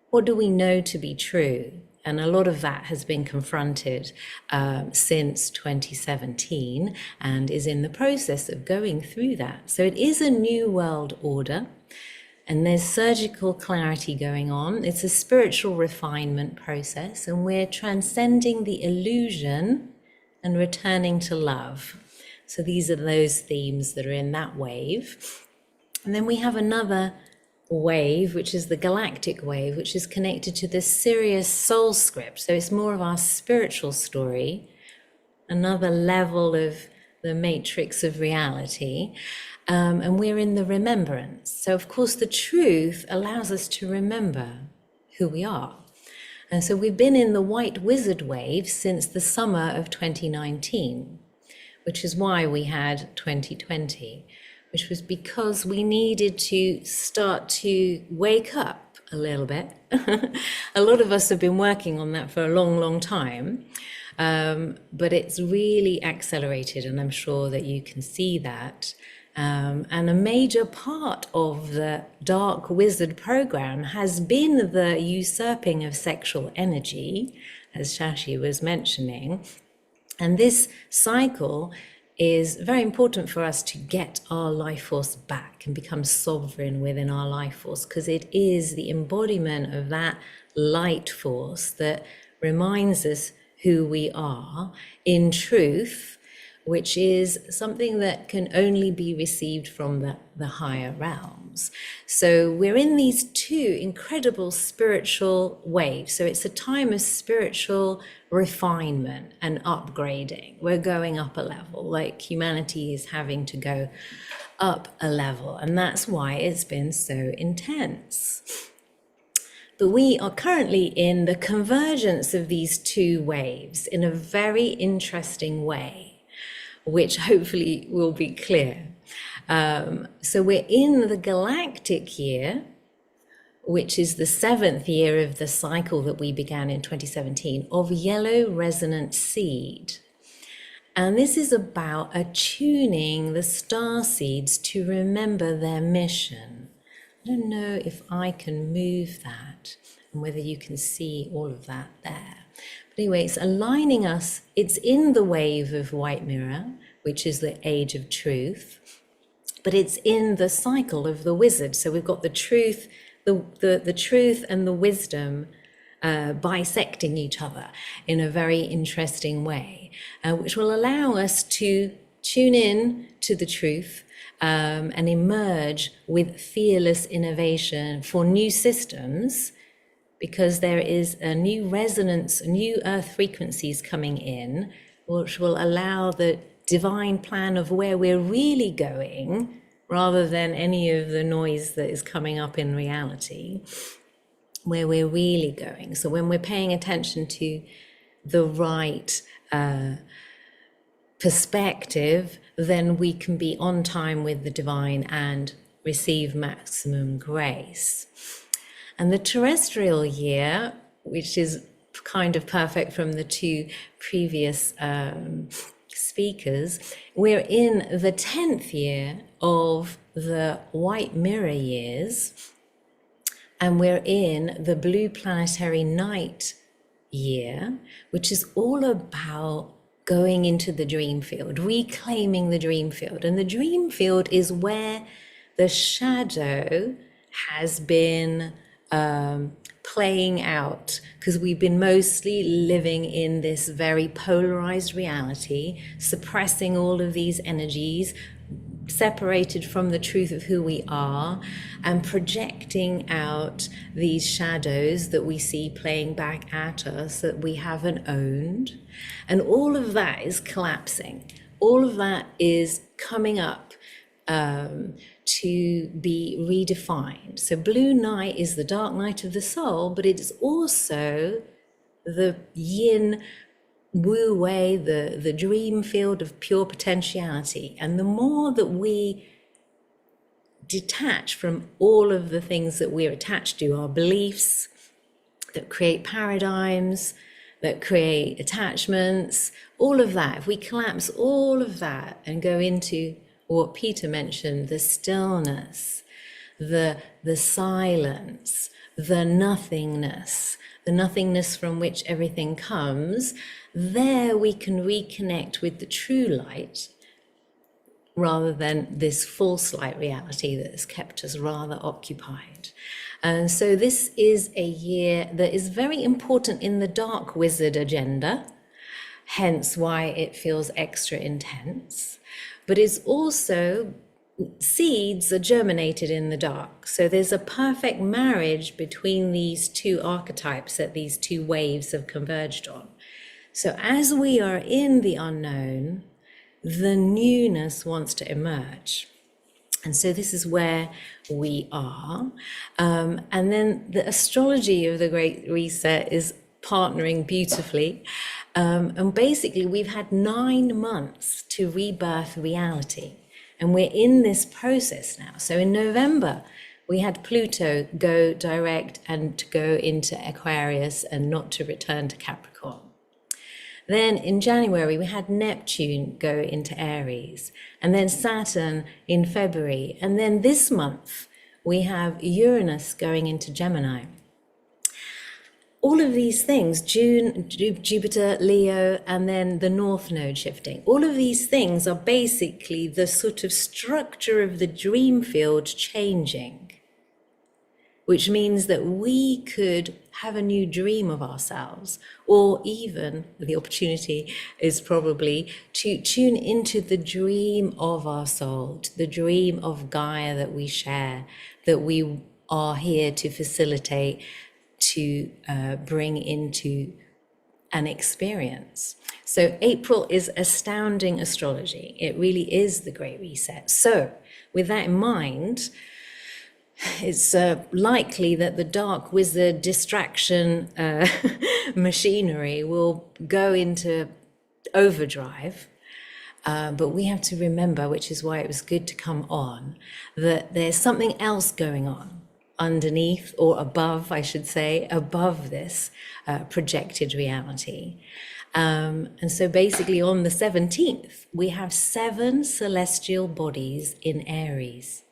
what do we know to be true. And a lot of that has been confronted since 2017 and is in the process of going through that. So it is a new world order. And there's surgical clarity going on. It's a spiritual refinement process, and we're transcending the illusion and returning to love. So these are those themes that are in that wave. And then we have another wave, which is the galactic wave, which is connected to the Sirius soul script. So it's more of our spiritual story, another level of the matrix of reality. And we're in the remembrance. So of course the truth allows us to remember who we are. And so we've been in the white wizard wave since the summer of 2019, which is why we had 2020, which was because we needed to start to wake up a little bit. A lot of us have been working on that for a long, long time. But it's really accelerated, and I'm sure that you can see that. And a major part of the Dark Wizard program has been the usurping of sexual energy, as Shashi was mentioning. And this cycle is very important for us to get our life force back and become sovereign within our life force, because it is the embodiment of that light force that reminds us who we are in truth, which is something that can only be received from the higher realms. So we're in these 2 incredible spiritual waves. So it's a time of spiritual refinement and upgrading. We're going up a level, like humanity is having to go up a level. And that's why it's been so intense. But we are currently in the convergence of these 2 waves in a very interesting way, which hopefully will be clear. So we're in the galactic year, which is the 7th year of the cycle that we began in 2017 of yellow resonant seed. And this is about attuning the star seeds to remember their mission. I don't know if I can move that and whether you can see all of that there. But anyway, it's aligning us. It's in the wave of white mirror, which is the age of truth, but it's in the cycle of the wizard. So we've got the truth, the truth and the wisdom bisecting each other in a very interesting way, which will allow us to tune in to the truth and emerge with fearless innovation for new systems, because there is a new resonance, new earth frequencies coming in, which will allow the divine plan of where we're really going rather than any of the noise that is coming up in reality, where we're really going. So when we're paying attention to the right perspective, then we can be on time with the divine and receive maximum grace. And the terrestrial year, which is kind of perfect from the two previous speakers, we're in the 10th year of the white mirror years, and we're in the blue planetary night year, which is all about going into the dream field, reclaiming the dream field. And the dream field is where the shadow has been playing out, because we've been mostly living in this very polarized reality, suppressing all of these energies, separated from the truth of who we are, and projecting out these shadows that we see playing back at us that we haven't owned. And all of that is collapsing. All of that is coming up to be redefined. So blue night is the dark night of the soul, but it is also the yin wu wei, the dream field of pure potentiality. And the more that we detach from all of the things that we're attached to, our beliefs that create paradigms, that create attachments, all of that, if we collapse all of that and go into what Peter mentioned, the stillness, the silence, the nothingness from which everything comes, there we can reconnect with the true light, rather than this false light reality that has kept us rather occupied. And so this is a year that is very important in the dark wizard agenda, hence why it feels extra intense. But it's also, seeds are germinated in the dark. So there's a perfect marriage between these two archetypes that these two waves have converged on. So as we are in the unknown, the newness wants to emerge. And so this is where we are. And then the astrology of the Great Reset is partnering beautifully. And basically, we've had 9 months to rebirth reality. And we're in this process now. So in November, we had Pluto go direct and to go into Aquarius and not to return to Capricorn. Then in January, we had Neptune go into Aries, and then Saturn in February. And then this month, we have Uranus going into Gemini. All of these things, June, Jupiter, Leo, and then the North Node shifting, all of these things are basically the sort of structure of the dream field changing, which means that we could have a new dream of ourselves, or even the opportunity is probably to tune into the dream of our soul, the dream of Gaia that we share, that we are here to facilitate, to bring into an experience. So April is astounding astrology. It really is the Great Reset. So with that in mind, it's likely that the dark wizard distraction machinery will go into overdrive. But we have to remember, which is why it was good to come on, that there's something else going on underneath, or above, I should say, above this projected reality. And so basically on the 17th, we have 7 celestial bodies in Aries.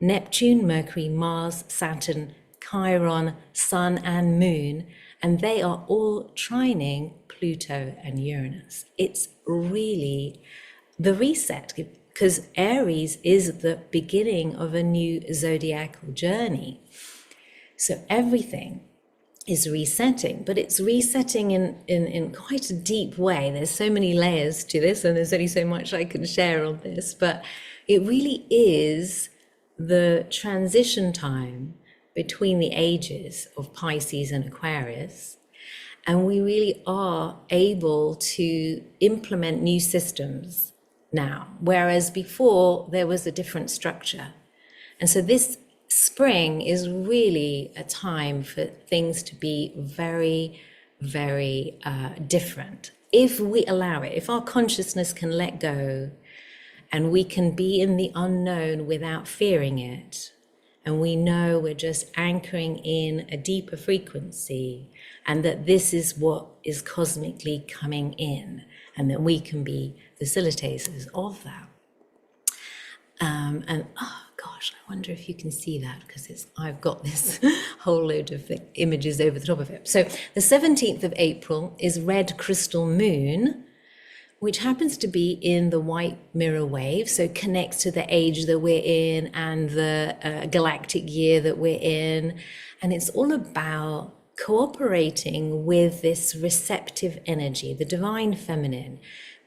Neptune, Mercury, Mars, Saturn, Chiron, Sun, and Moon, and they are all trining Pluto and Uranus. It's really the reset, because Aries is the beginning of a new zodiacal journey. So everything is resetting, but it's resetting in quite a deep way. There's so many layers to this, and there's only so much I can share on this, but it really is the transition time between the ages of Pisces and Aquarius. And we really are able to implement new systems now, whereas before there was a different structure. And so this spring is really a time for things to be very, very different. If we allow it, if our consciousness can let go and we can be in the unknown without fearing it, and we know we're just anchoring in a deeper frequency, and that this is what is cosmically coming in, and that we can be facilitators of that. And oh gosh, I wonder if you can see that, because I've got this whole load of images over the top of it. So the 17th of April is Red Crystal Moon, which happens to be in the white mirror wave, so connects to the age that we're in and the galactic year that we're in. And it's all about cooperating with this receptive energy, the divine feminine,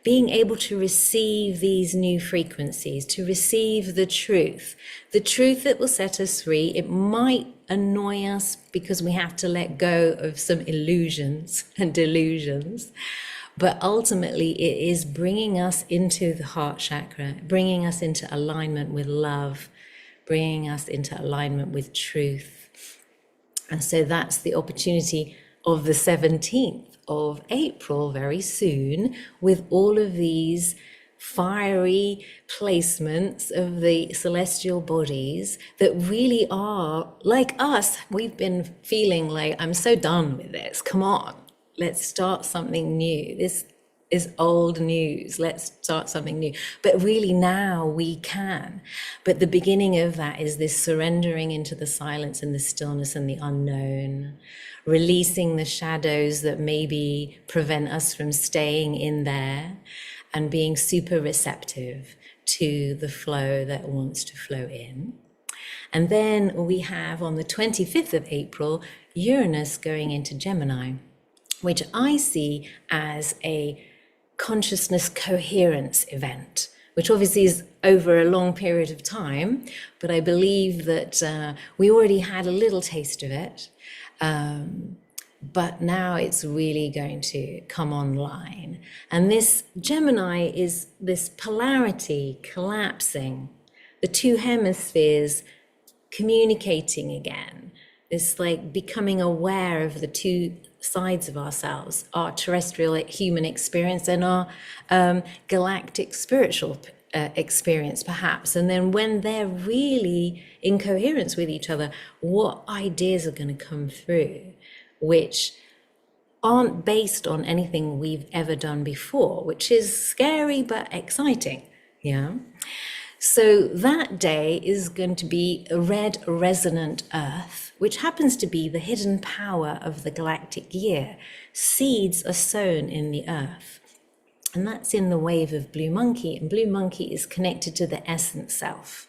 being able to receive these new frequencies, to receive the truth that will set us free. It might annoy us because we have to let go of some illusions and delusions, but ultimately it is bringing us into the heart chakra, bringing us into alignment with love, bringing us into alignment with truth. And so that's the opportunity of the 17th of April very soon, with all of these fiery placements of the celestial bodies that really are like us. We've been feeling like, I'm so done with this. Come on, let's start something new. This is old news. Let's start something new. But really now we can. But the beginning of that is this surrendering into the silence and the stillness and the unknown, releasing the shadows that maybe prevent us from staying in there, and being super receptive to the flow that wants to flow in. And then we have on the 25th of April, Uranus going into Gemini, which I see as a consciousness coherence event, which obviously is over a long period of time, but I believe that we already had a little taste of it. But now it's really going to come online. And this Gemini is this polarity collapsing, the two hemispheres communicating again. It's like becoming aware of the two sides of ourselves, our terrestrial human experience and our galactic spiritual experience, perhaps. And then when they're really in coherence with each other, what ideas are going to come through, which aren't based on anything we've ever done before, which is scary but exciting. Yeah. So that day is going to be a red resonant earth, which happens to be the hidden power of the galactic year. Seeds are sown in the earth. And that's in the wave of Blue Monkey. And Blue Monkey is connected to the essence self.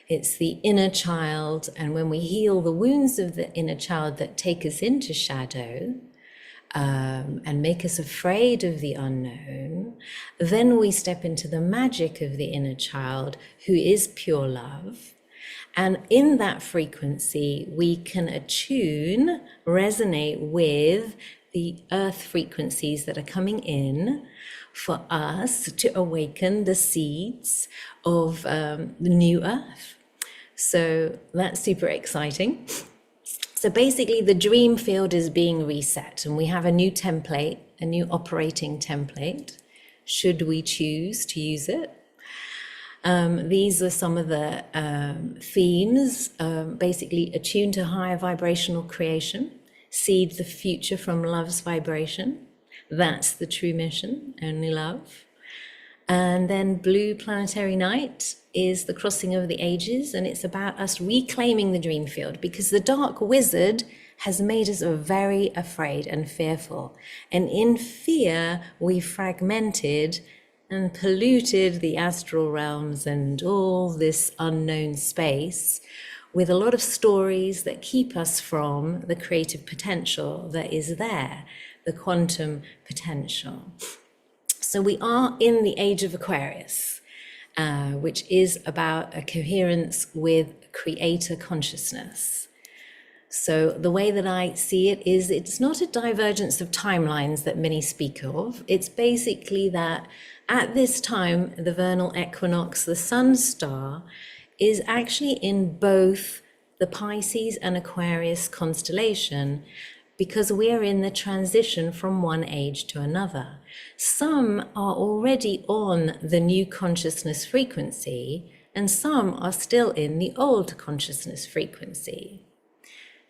It's the inner child. And when we heal the wounds of the inner child that take us into shadow, and make us afraid of the unknown, then we step into the magic of the inner child, who is pure love. And in that frequency, we can attune, resonate with the earth frequencies that are coming in for us to awaken the seeds of the new earth. So that's super exciting. So basically the dream field is being reset, and we have a new template, a new operating template, should we choose to use it. These are some of the themes, basically attune to higher vibrational creation, seed the future from love's vibration. That's the true mission, only love. And then Blue Planetary Night is the crossing of the ages, and it's about us reclaiming the dream field, because the dark wizard has made us very afraid and fearful. And in fear, we fragmented and polluted the astral realms and all this unknown space with a lot of stories that keep us from the creative potential that is there, the quantum potential. So we are in the age of Aquarius, which is about a coherence with creator consciousness. So the way that I see it is it's not a divergence of timelines that many speak of. It's basically that at this time, the vernal equinox, the sun star, is actually in both the Pisces and Aquarius constellation because we are in the transition from one age to another. Some are already on the new consciousness frequency, and some are still in the old consciousness frequency.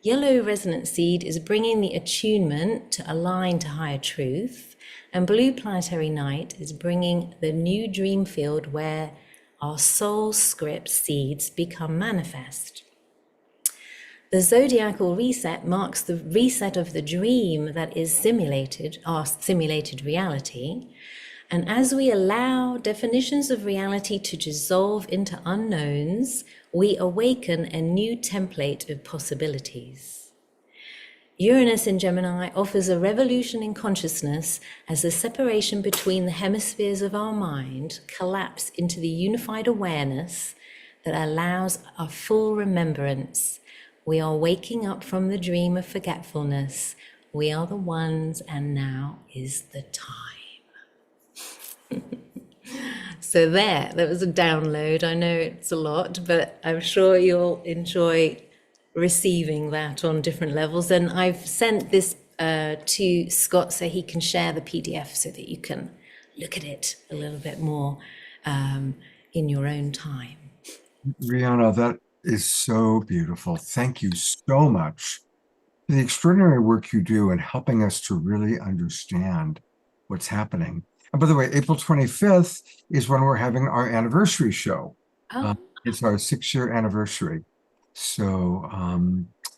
Yellow resonant seed is bringing the attunement to align to higher truth, and blue planetary night is bringing the new dream field where our soul script seeds become manifest. The zodiacal reset marks the reset of the dream that is simulated, our simulated reality. And as we allow definitions of reality to dissolve into unknowns, we awaken a new template of possibilities. Uranus in Gemini offers a revolution in consciousness as the separation between the hemispheres of our mind collapse into the unified awareness that allows a full remembrance. We are waking up from the dream of forgetfulness. We are the ones, and now is the time. So that was a download. I know it's a lot, but I'm sure you'll enjoy receiving that on different levels. And I've sent this to Scott so he can share the PDF so that you can look at it a little bit more in your own time. Rihanna, that is so beautiful. Thank you so much for the extraordinary work you do in helping us to really understand what's happening. And by the way, April 25th is when we're having our anniversary show. Oh, It's our 6-year anniversary. So,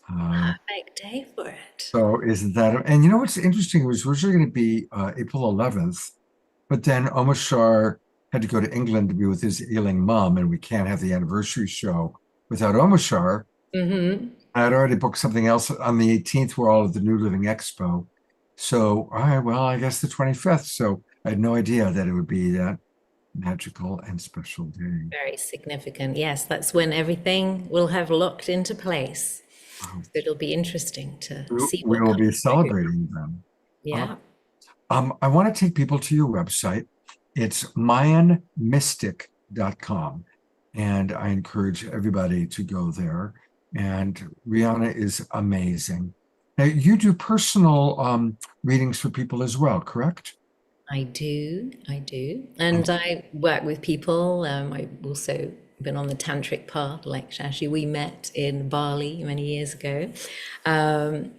perfect day for it. so isn't that, and you know what's interesting, it was originally going to be April 11th, but then Omar Shah had to go to England to be with his ailing mom, and we can't have the anniversary show without Omar Shah. Mm-hmm. I'd already booked something else on the 18th, where all of the New Living Expo. So, all right, well, I guess the 25th. So I had no idea that it would be that magical and special day. Very significant. Yes, that's when everything will have locked into place. Wow. So it'll be interesting to see We what will be comes through. celebrating them. Yeah. I want to take people to your website. It's mayanmystic.com. And I encourage everybody to go there. And Rihanna is amazing. Now, you do personal readings for people as well, correct? I do. And I work with people. I've also been on the tantric path, like Shashi. We met in Bali many years ago. And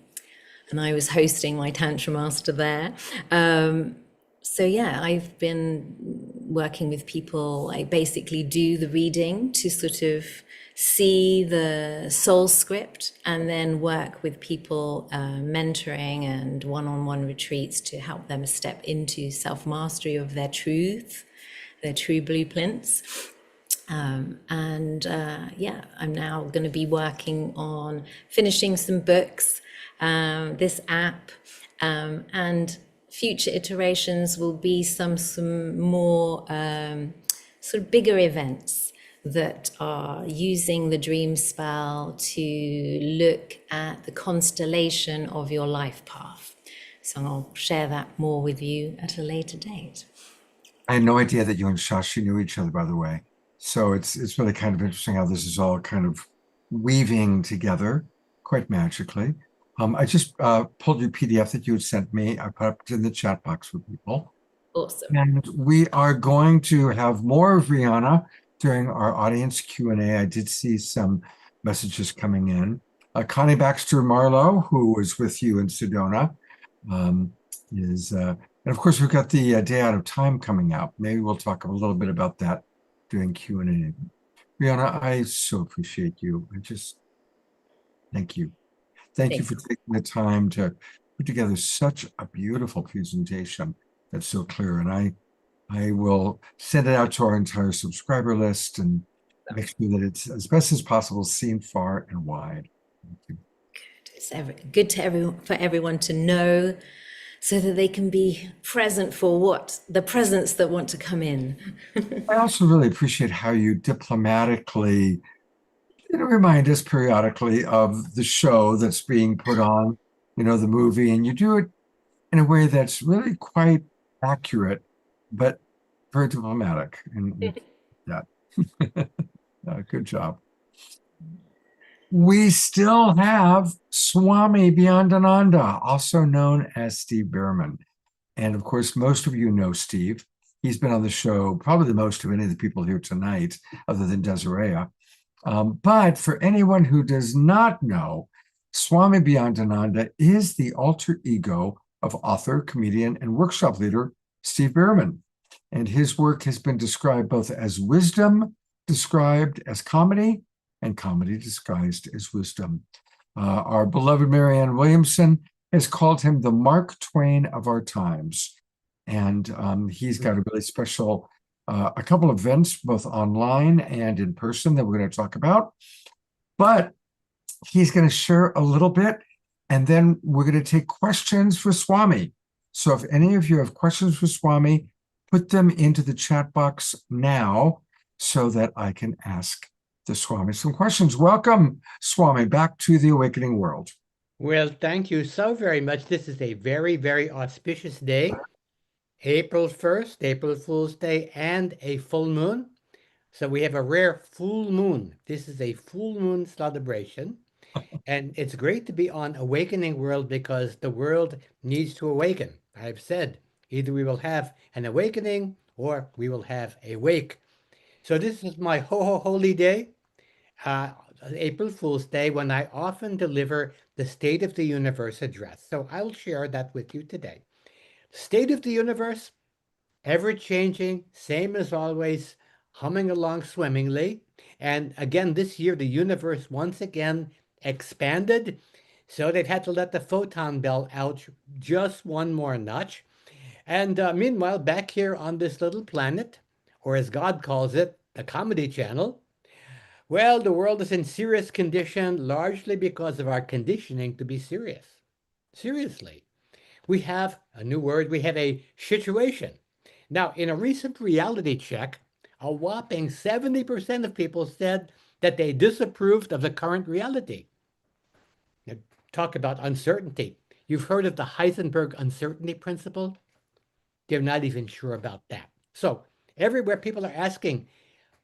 I was hosting my Tantra Master there. So yeah, I've been working with people. I basically do the reading to sort of see the soul script and then work with people, mentoring and one-on-one retreats to help them step into self-mastery of their truth, their true blueprints. Yeah, I'm now going to be working on finishing some books, this app, and future iterations will be some more sort of bigger events that are using the dream spell to look at the constellation of your life path. So I'll share that more with you at a later date. I had no idea that you and Shashi knew each other, by the way. So it's really kind of interesting how this is all kind of weaving together quite magically. I just pulled your PDF that you had sent me. I put it in the chat box for people. Awesome. And we are going to have more of Rihanna during our audience Q&A. I did see some messages coming in. Connie Baxter Marlowe, who was with you in Sedona, is, and of course, we've got the Day Out of Time coming out. Maybe we'll talk a little bit about that during Q&A. Rihanna, I so appreciate you. Thank you. Thank you for taking the time to put together such a beautiful presentation that's so clear. And I will send it out to our entire subscriber list and make sure that it's as best as possible seen far and wide. Thank you. It's good for everyone to know, so that they can be present for the presents that want to come in. I also really appreciate how you diplomatically It'll remind us periodically of the show that's being put on, the movie, and you do it in a way that's really quite accurate, but very diplomatic. And yeah, good job. We still have Swami Beyondananda, also known as Steve Behrman. And of course, most of you know Steve. He's been on the show probably the most of any of the people here tonight, other than Desiree. But for anyone who does not know, Swami Beyondananda is the alter ego of author, comedian, and workshop leader Steve Behrman. And his work has been described both as wisdom, described as comedy, and comedy disguised as wisdom. Our beloved Marianne Williamson has called him the Mark Twain of our times. And he's got a really special, a couple of events, both online and in person, that we're going to talk about. But he's going to share a little bit, and then we're going to take questions for Swami. So if any of you have questions for Swami, put them into the chat box now so that I can ask the Swami some questions. Welcome, Swami, back to the Awakening World. Well, thank you so very much. This is a very, very auspicious day. April 1st, April Fool's Day, and a full moon. So we have a rare full moon. This is a full moon celebration. And it's great to be on Awakening World because the world needs to awaken. I've said either we will have an awakening or we will have a wake. So this is my holy day, April Fool's Day, when I often deliver the State of the Universe address. So I'll share that with you today. State of the universe, ever-changing, same as always, humming along swimmingly. And again, this year, the universe once again expanded, so they've had to let the photon bell out just one more notch. And meanwhile, back here on this little planet, or as God calls it, the Comedy Channel, well, the world is in serious condition, largely because of our conditioning to be serious. Seriously. We have a new word, we have a situation. Now, in a recent reality check, a whopping 70% of people said that they disapproved of the current reality. Now, talk about uncertainty. You've heard of the Heisenberg uncertainty principle? They're not even sure about that. So everywhere people are asking,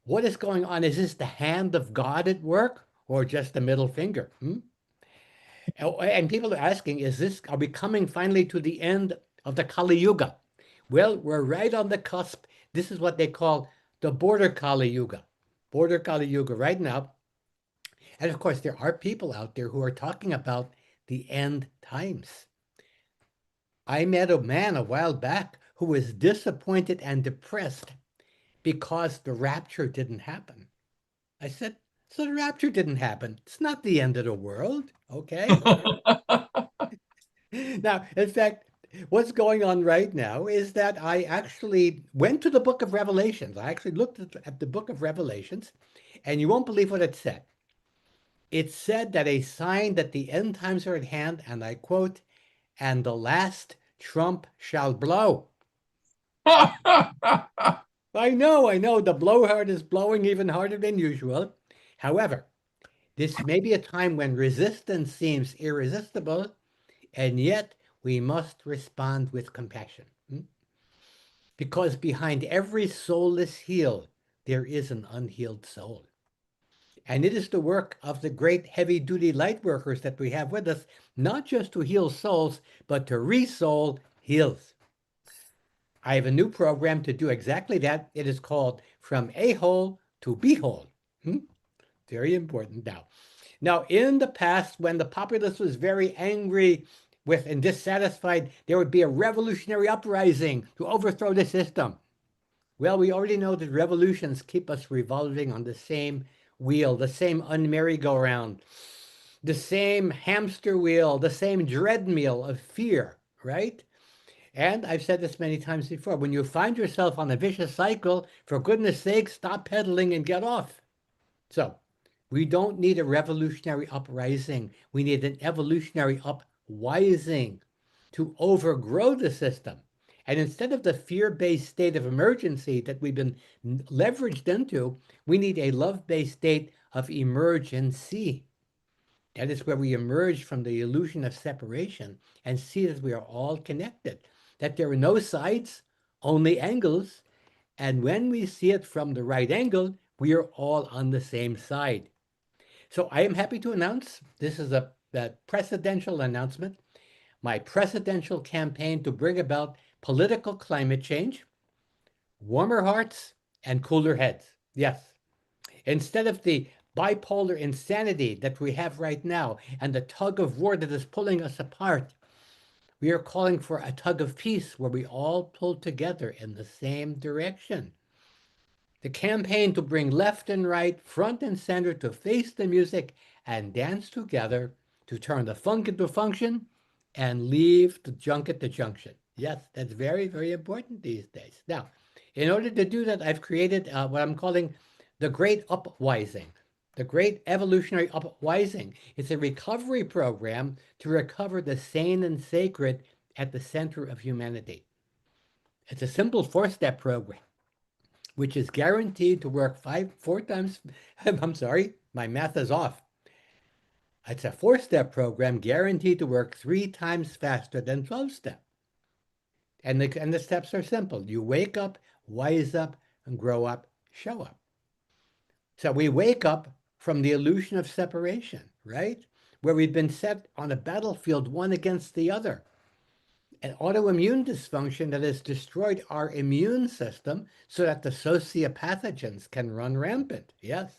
what is going on? Is this the hand of God at work or just the middle finger? And people are asking, are we coming finally to the end of the Kali Yuga? Well, we're right on the cusp. This is what they call the border Kali Yuga. Border Kali Yuga right now. And of course, there are people out there who are talking about the end times. I met a man a while back who was disappointed and depressed because the rapture didn't happen. I said, so the rapture didn't happen. It's not the end of the world, okay? Now, in fact, what's going on right now is that I actually went to the book of Revelations. I actually looked at the book of Revelations, and you won't believe what it said. It said that a sign that the end times are at hand, and I quote, and the last trump shall blow. I know, the blowhard is blowing even harder than usual. However, this may be a time when resistance seems irresistible, and yet we must respond with compassion. Because behind every soulless heel, there is an unhealed soul. And it is the work of the great heavy-duty light workers that we have with us, not just to heal souls, but to re-soul heals. I have a new program to do exactly that. It is called From A-Hole to B-Hole. Very important now. Now, in the past, when the populace was very angry with and dissatisfied, there would be a revolutionary uprising to overthrow the system. Well, we already know that revolutions keep us revolving on the same wheel, the same un-merry-go-round, the same hamster wheel, the same treadmill of fear, right? And I've said this many times before, when you find yourself on a vicious cycle, for goodness sake, stop pedaling and get off. So we don't need a revolutionary uprising. We need an evolutionary upwising to overgrow the system. And instead of the fear-based state of emergency that we've been leveraged into, we need a love-based state of emergency. That is where we emerge from the illusion of separation and see that we are all connected, that there are no sides, only angles. And when we see it from the right angle, we are all on the same side. So I am happy to announce, this is a presidential announcement, my presidential campaign to bring about political climate change, warmer hearts, and cooler heads. Yes. Instead of the bipolar insanity that we have right now and the tug of war that is pulling us apart, we are calling for a tug of peace where we all pull together in the same direction. The campaign to bring left and right, front and center to face the music and dance together, to turn the funk into function and leave the junk at the junction. Yes, that's very, very important these days. Now, in order to do that, I've created what I'm calling the Great Upwising. The Great Evolutionary Upwising. It's a recovery program to recover the sane and sacred at the center of humanity. It's a simple 4-step program, which is guaranteed to work 4 times. I'm sorry, my math is off. It's a 4-step program guaranteed to work 3 times faster than 12-step. And the steps are simple. You wake up, wise up, and grow up, show up. So we wake up from the illusion of separation, right? Where we've been set on a battlefield, one against the other. An autoimmune dysfunction that has destroyed our immune system so that the sociopathogens can run rampant. Yes.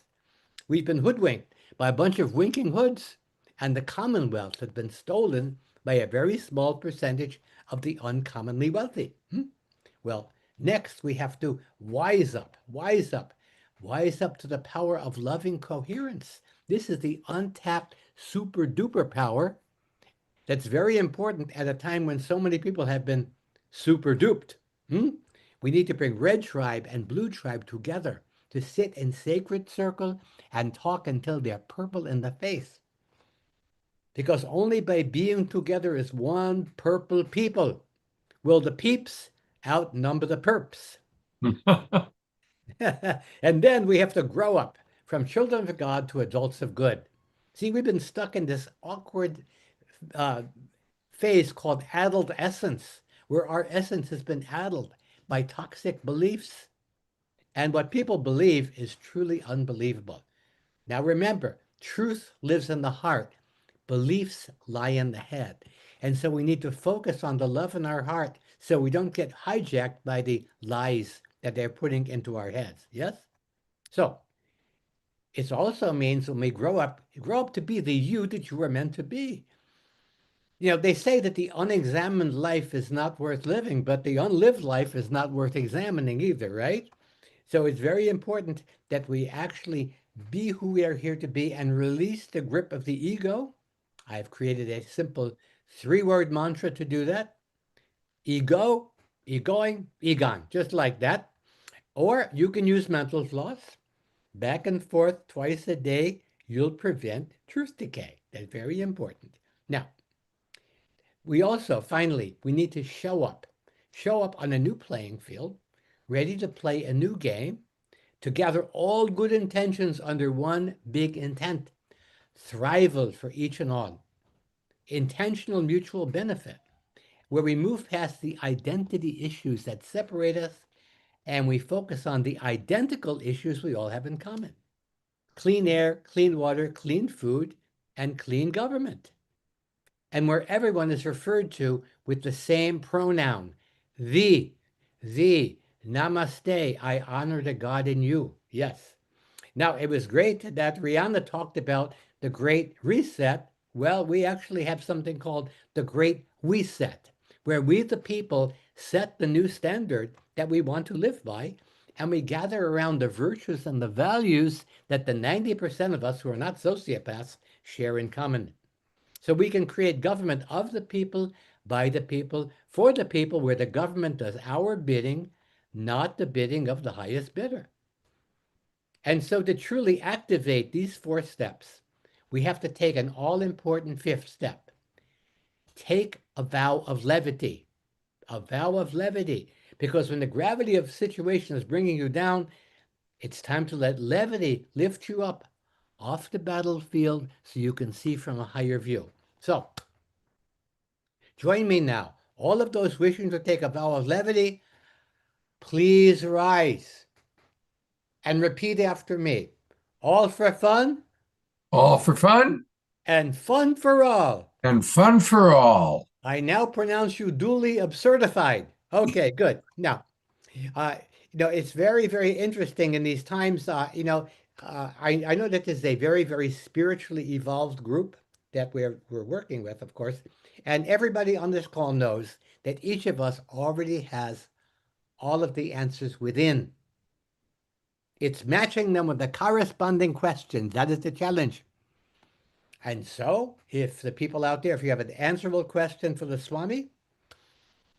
We've been hoodwinked by a bunch of winking hoods, and the Commonwealth has been stolen by a very small percentage of the uncommonly wealthy. Well, next we have to wise up, wise up. Wise up to the power of loving coherence. This is the untapped super duper power that's very important at a time when so many people have been super duped. We need to bring red tribe and blue tribe together to sit in sacred circle and talk until they're purple in the face. Because only by being together as one purple people will the peeps outnumber the perps. And then we have to grow up from children of God to adults of good. See, we've been stuck in this awkward phase called addled essence, where our essence has been addled by toxic beliefs. And what people believe is truly unbelievable. Now remember, truth lives in the heart. Beliefs lie in the head. And so we need to focus on the love in our heart so we don't get hijacked by the lies that they're putting into our heads. Yes? So it also means when we grow up to be the you that you were meant to be. You know, they say that the unexamined life is not worth living, but the unlived life is not worth examining either, right? So it's very important that we actually be who we are here to be and release the grip of the ego. I've created a simple 3-word mantra to do that. Ego, egoing, egon, just like that. Or you can use mental floss. Back and forth twice a day, you'll prevent truth decay. That's very important. Now, we also, finally, we need to show up. Show up on a new playing field, ready to play a new game, to gather all good intentions under one big intent. Thrival for each and all. Intentional mutual benefit, where we move past the identity issues that separate us and we focus on the identical issues we all have in common. Clean air, clean water, clean food, and clean government. And where everyone is referred to with the same pronoun, thee, namaste, I honor the God in you. Yes. Now, it was great that Rihanna talked about the Great Reset. Well, we actually have something called the Great We Set, where we, the people, set the new standard that we want to live by, and we gather around the virtues and the values that the 90% of us who are not sociopaths share in common. So we can create government of the people, by the people, for the people, where the government does our bidding, not the bidding of the highest bidder. And so to truly activate these 4 steps, we have to take an all-important 5th step. Take a vow of levity. A vow of levity. Because when the gravity of the situation is bringing you down, it's time to let levity lift you up off the battlefield so you can see from a higher view. So, join me now. All of those wishing to take a vow of levity, please rise and repeat after me. All for fun All for fun and fun for all. and fun for all. I now pronounce you duly absurdified. Okay, good. Now, it's very, very interesting in these times. I know that this is a very, very spiritually evolved group that we're working with, of course, and everybody on this call knows that each of us already has all of the answers within. It's matching them with the corresponding questions. That is the challenge. And so, if the people out there, if you have an answerable question for the Swami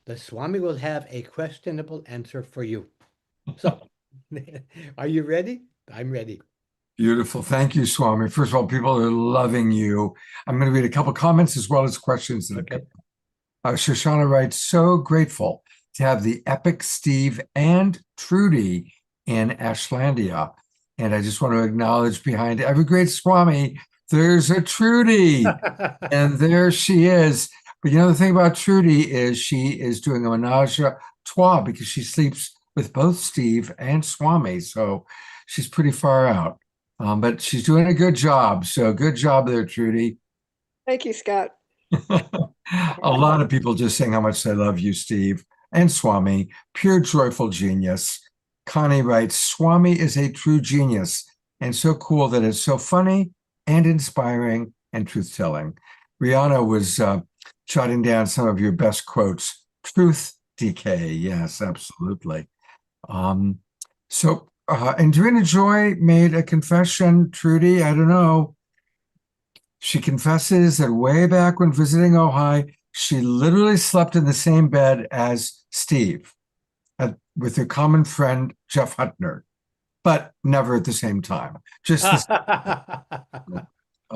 will have a questionable answer for you. So, are you ready? I'm ready. Beautiful. Thank you, Swami. First of all, people are loving you. I'm going to read a couple comments as well as questions that have Okay. come. Shoshana writes, so grateful to have the epic Steve and Trudy in Ashlandia. And I just want to acknowledge behind every great Swami, there's a Trudy. And there she is. But the thing about Trudy is she is doing a menage a trois because she sleeps with both Steve and Swami. So she's pretty far out. But she's doing a good job. So good job there, Trudy. Thank you, Scott. A lot of people just saying how much they love you, Steve and Swami. Pure joyful genius. Connie writes, Swami is a true genius and so cool that it's so funny and inspiring and truth-telling. Rihanna was jotting down some of your best quotes. Truth, DK. Yes, absolutely. And Andrina Joy made a confession, Trudy, I don't know. She confesses that way back when visiting Ojai, she literally slept in the same bed as Steve with her common friend, Jeff Hutner, but never at the same time. Just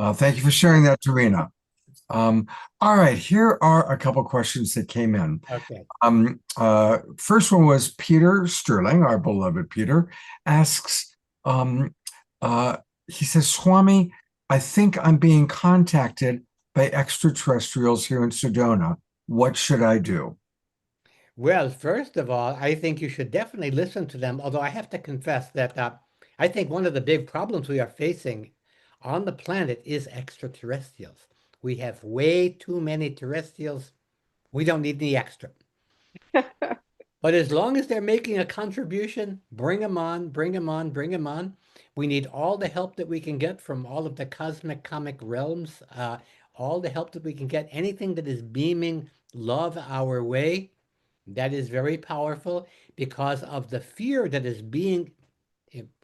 thank you for sharing that, Tarina. All right, here are a couple questions that came in. Okay. First one was Peter Sterling, our beloved Peter, asks, he says, Swami, I think I'm being contacted by extraterrestrials here in Sedona. What should I do? Well, first of all, I think you should definitely listen to them, although I have to confess that I think one of the big problems we are facing on the planet is extraterrestrials. We have way too many terrestrials. We don't need any extra. But as long as they're making a contribution, bring them on, bring them on, bring them on. We need all the help that we can get from all of the cosmic comic realms, all the help that we can get, anything that is beaming love our way. That is very powerful because of the fear that is being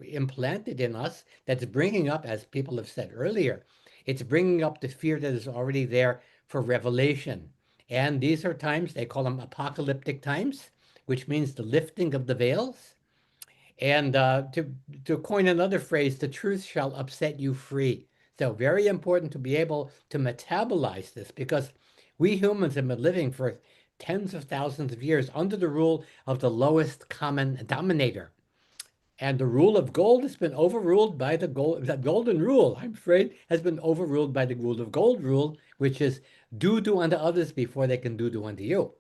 implanted in us, that's bringing up, as people have said earlier, it's bringing up the fear that is already there for revelation. And these are times, they call them apocalyptic times, which means the lifting of the veils. And to coin another phrase, the truth shall upset you free. So very important to be able to metabolize this, because we humans have been living for tens of thousands of years under the rule of the lowest common denominator. And the rule of gold has been overruled by the golden rule, I'm afraid, has been overruled by the rule of gold rule, which is do unto others before they can do unto you.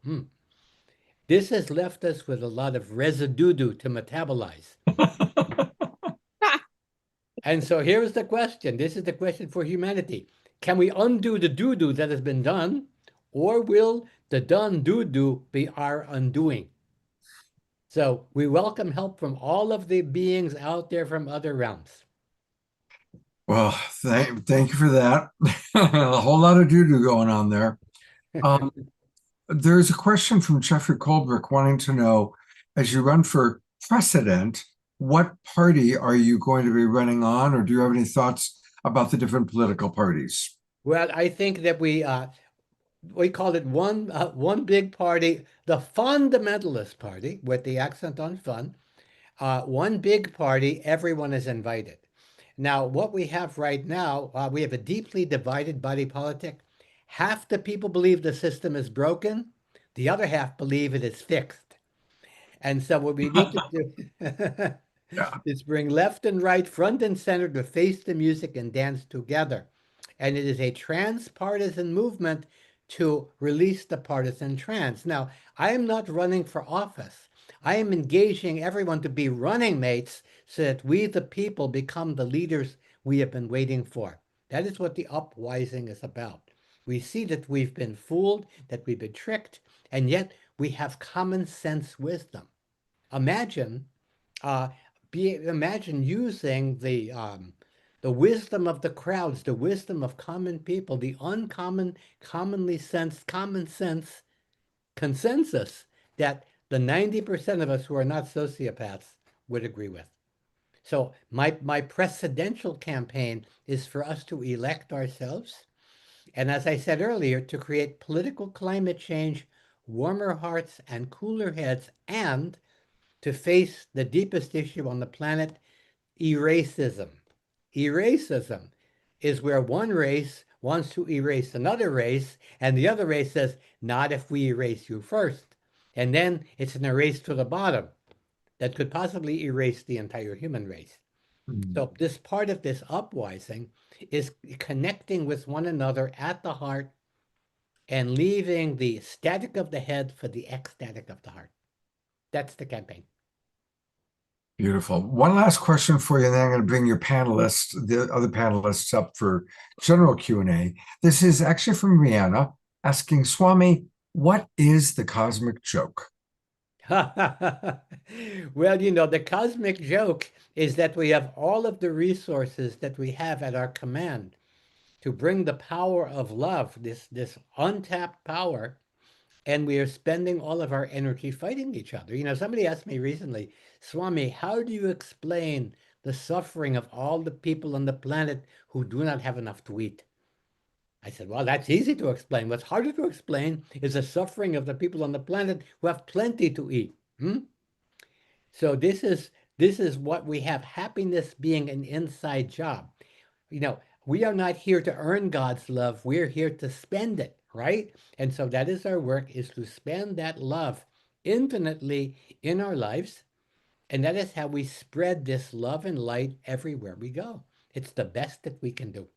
This has left us with a lot of residue to metabolize. And so here's the question. This is the question for humanity. Can we undo the do that has been done, or will the done do be our undoing? So we welcome help from all of the beings out there from other realms. Well, thank you for that. A whole lot of doo-doo going on there. There's a question from Jeffrey Colbrick wanting to know, as you run for president, what party are you going to be running on, or do you have any thoughts about the different political parties? Well, I think that we call it one big party, the fundamentalist party, with the accent on fun. One big party, everyone is invited. Now, what we have right now, we have a deeply divided body politic. Half the people believe the system is broken. The other half believe it is fixed. And so what we need to do, Yeah. It's bring left and right, front and center to face the music and dance together. And it is a transpartisan movement to release the partisan trance. Now, I am not running for office. I am engaging everyone to be running mates so that we, the people, become the leaders we have been waiting for. That is what the upwising is about. We see that we've been fooled, that we've been tricked, and yet we have common sense wisdom. Imagine, uh, imagine using the wisdom of the crowds, the wisdom of common people, the uncommon, commonly sensed common sense consensus that the 90% of us who are not sociopaths would agree with. So my presidential campaign is for us to elect ourselves. And as I said earlier, to create political climate change, warmer hearts and cooler heads, and to face the deepest issue on the planet, eracism. Eracism is where one race wants to erase another race, and the other race says, not if we erase you first. And then it's an erase to the bottom that could possibly erase the entire human race. Mm. So this part of this upwising is connecting with one another at the heart and leaving the static of the head for the ecstatic of the heart. That's the campaign. Beautiful. One last question for you, and then I'm going to bring your panelists, the other panelists, up for general Q&A. This is actually from Rihanna asking Swami, what is the cosmic joke? Well, the cosmic joke is that we have all of the resources that we have at our command to bring the power of love, this untapped power, and we are spending all of our energy fighting each other. Somebody asked me recently, Swami, how do you explain the suffering of all the people on the planet who do not have enough to eat? I said, well, that's easy to explain. What's harder to explain is the suffering of the people on the planet who have plenty to eat. So this is what we have, happiness being an inside job. We are not here to earn God's love. We're here to spend it, right? And so that is our work, is to spend that love infinitely in our lives. And that is how we spread this love and light everywhere we go. It's the best that we can do.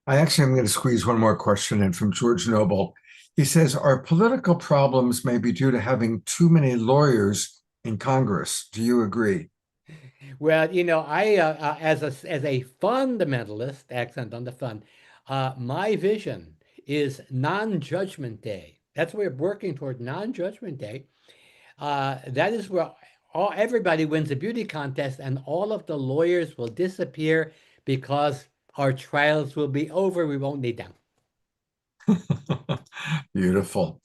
I actually am going to squeeze one more question in from George Noble. He says, our political problems may be due to having too many lawyers in Congress. Do you agree? Well, I as a fundamentalist, accent on the fun, my vision is non-judgment day. That's what we're working toward, non-judgment day. That is where everybody wins a beauty contest, and all of the lawyers will disappear because our trials will be over. We won't need them. Beautiful.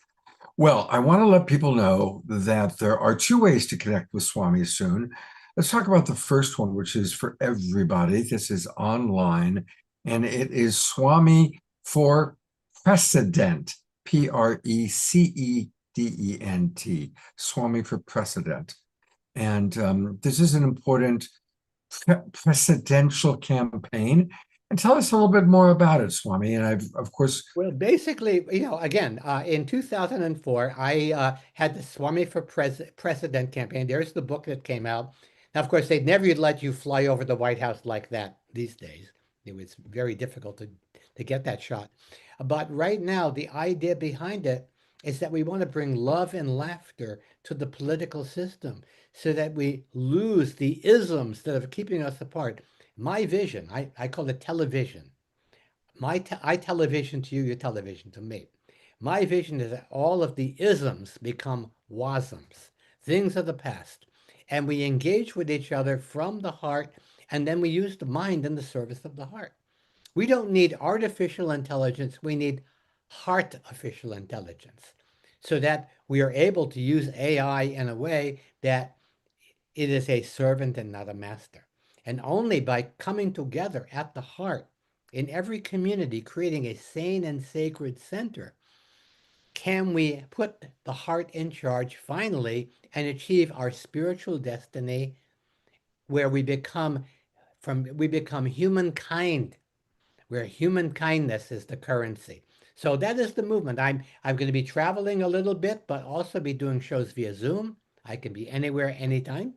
Well, I want to let people know that there are two ways to connect with Swami soon. Let's talk about the first one, which is for everybody. This is online, and it is Swami for Precedent, Precedent, Swami for Precedent. And this is an important presidential campaign. And tell us a little bit more about it, Swami. And I've, of course, Well, basically, again, in 2004, I had the Swami for President campaign. There's the book that came out. Now, of course, they'd never let you fly over the White House like that these days. It was very difficult to get that shot. But right now, the idea behind it is that we want to bring love and laughter to the political system so that we lose the isms that are keeping us apart. My vision, I call it television. I television to you, you television to me. My vision is that all of the isms become wasms, things of the past, and we engage with each other from the heart, and then we use the mind in the service of the heart. We don't need artificial intelligence, we need heart-official intelligence, so that we are able to use AI in a way that it is a servant and not a master. And only by coming together at the heart in every community, creating a sane and sacred center, can we put the heart in charge finally and achieve our spiritual destiny, where we become humankind, where human kindness is the currency. So that is the movement. I'm going to be traveling a little bit, but also be doing shows via Zoom. I can be anywhere, anytime.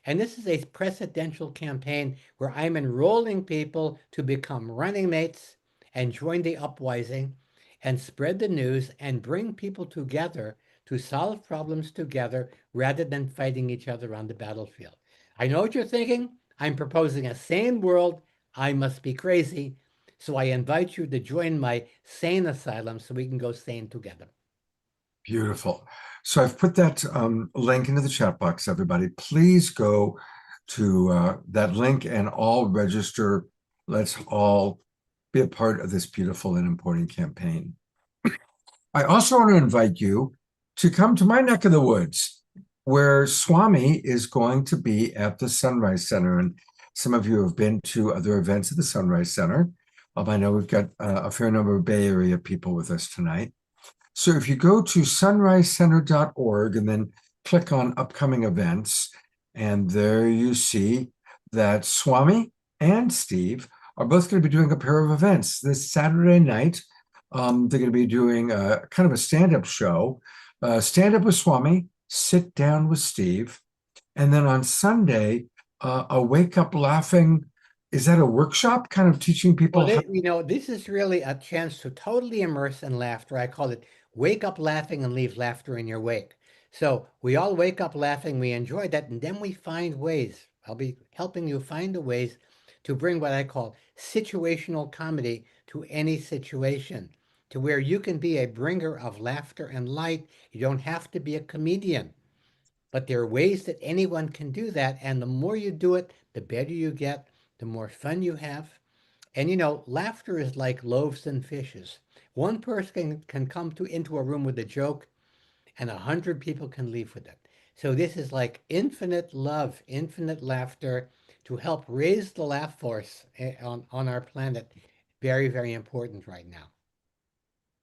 And this is a presidential campaign where I'm enrolling people to become running mates and join the uprising and spread the news and bring people together to solve problems together rather than fighting each other on the battlefield. I know what you're thinking. I'm proposing a sane world. I must be crazy. So I invite you to join my sane asylum so we can go sane together. Beautiful. So I've put that link into the chat box, everybody. Please go to that link and all register. Let's all be a part of this beautiful and important campaign. I also want to invite you to come to my neck of the woods, where Swami is going to be at the Sunrise Center. And some of you have been to other events at the Sunrise Center. I know we've got a fair number of Bay Area people with us tonight. So if you go to sunrisecenter.org and then click on upcoming events, and there you see that Swami and Steve are both going to be doing a pair of events this Saturday night. They're going to be doing a kind of a stand-up show, stand up with Swami, sit down with Steve. And then on Sunday, a wake up laughing. Is that a workshop kind of teaching people? Well, this is really a chance to totally immerse in laughter. I call it wake up laughing and leave laughter in your wake. So we all wake up laughing, we enjoy that, and then we find ways. I'll be helping you find the ways to bring what I call situational comedy to any situation, to where you can be a bringer of laughter and light. You don't have to be a comedian, but there are ways that anyone can do that. And the more you do it, the better you get, the more fun you have. And laughter is like loaves and fishes. One person can come into a room with a joke, and 100 people can leave with it. So this is like infinite love, infinite laughter to help raise the laugh force on our planet. Very, very important right now.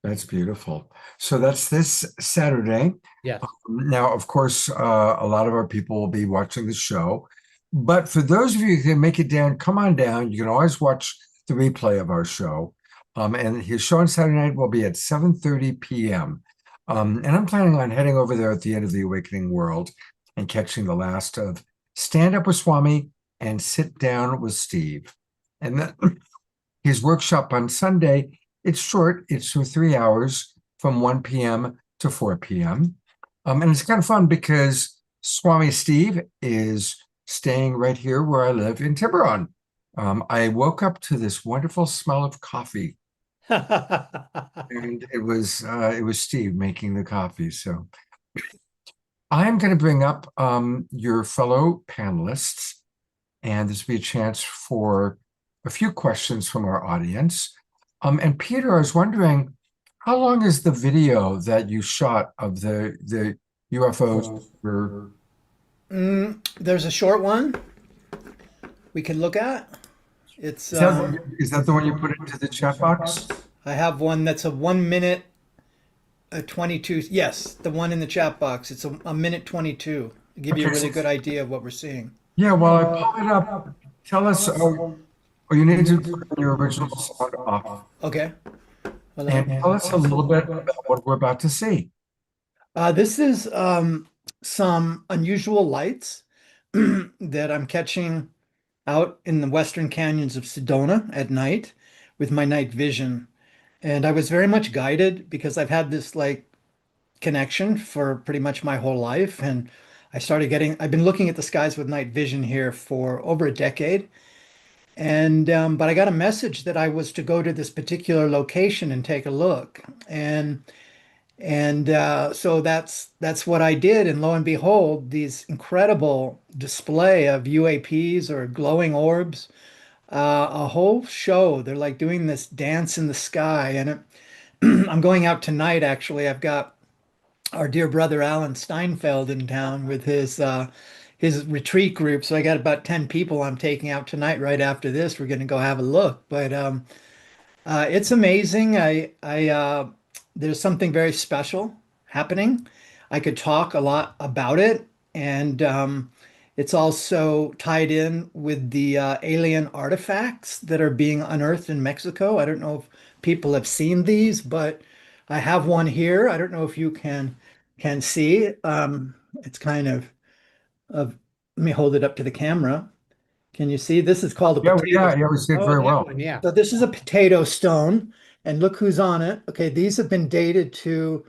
That's beautiful. So that's this Saturday. Yes. Now, of course, a lot of our people will be watching the show. But for those of you who can make it down, come on down. You can always watch the replay of our show. And his show on Saturday night will be at 7:30 p.m. And I'm planning on heading over there at the end of the Awakening World and catching the last of Stand Up with Swami and Sit Down with Steve. And then his workshop on Sunday, it's short. It's for 3 hours from 1 p.m. to 4 p.m. And it's kind of fun because Swami Steve is staying right here where I live in Tiburon. I woke up to this wonderful smell of coffee. And it was Steve making the coffee. So I'm going to bring up your fellow panelists, and this will be a chance for a few questions from our audience. And Peter, I was wondering, how long is the video that you shot of the UFOs? There's a short one we can look at. It's Is that the one you put into the chat box? I have one that's a 1 minute 22. Yes, the one in the chat box. It's a minute 22. To give you a really good idea of what we're seeing. Yeah, well, I pulled it up. Tell us, you need to put your original sound off. Okay. Well, And tell us a little bit about what we're about to see. this is some unusual lights that I'm catching out in the western canyons of Sedona at night with my night vision. And I was very much guided because I've had this like connection for pretty much my whole life. And I've been looking at the skies with night vision here for over a decade. And but I got a message that I was to go to this particular location and take a look. And so that's what I did. And lo and behold, these incredible display of UAPs or glowing orbs, a whole show. They're like doing this dance in the sky. And I'm going out tonight, actually. I've got our dear brother Alan Steinfeld in town with his retreat group. So I got about 10 people I'm taking out tonight. Right after this, we're going to go have a look. But it's amazing. There's something very special happening. I could talk a lot about it, and it's also tied in with the alien artifacts that are being unearthed in Mexico. I don't know if people have seen these, but I have one here. I don't know if you can see. It's kind of let me hold it up to the camera. Can you see? This is called a Yeah, potato. yeah, we see it Oh, very that well. one, yeah. So this is a potato stone, and look who's on it. Okay, these have been dated to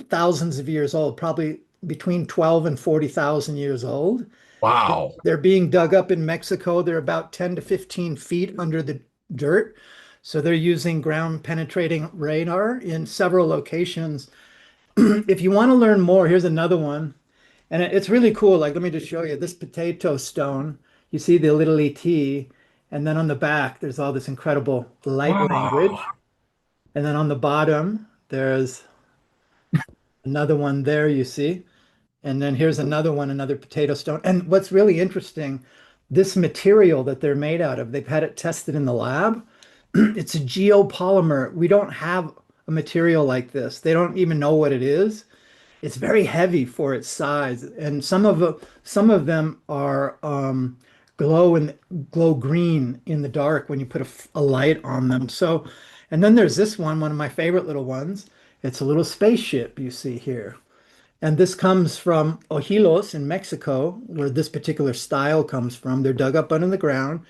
thousands of years old, probably between 12 and 40,000 years old. Wow. They're being dug up in Mexico. They're about 10 to 15 feet under the dirt. So they're using ground penetrating radar in several locations. If you want to learn more, here's another one. And it's really cool. Like, let me just show you this potato stone. You see the little ET, and then on the back, there's all this incredible light Wow. language. And then on the bottom, there's another one there, you see. And then here's another one, another potato stone. And what's really interesting, this material that they're made out of, they've had it tested in the lab. It's a geopolymer. We don't have a material like this. They don't even know what it is. It's very heavy for its size, and some of them are glow green in the dark when you put a light on them. So, and then there's this one of my favorite little ones. It's a little spaceship you see here. And this comes from Ojilos in Mexico, where this particular style comes from. They're dug up under the ground,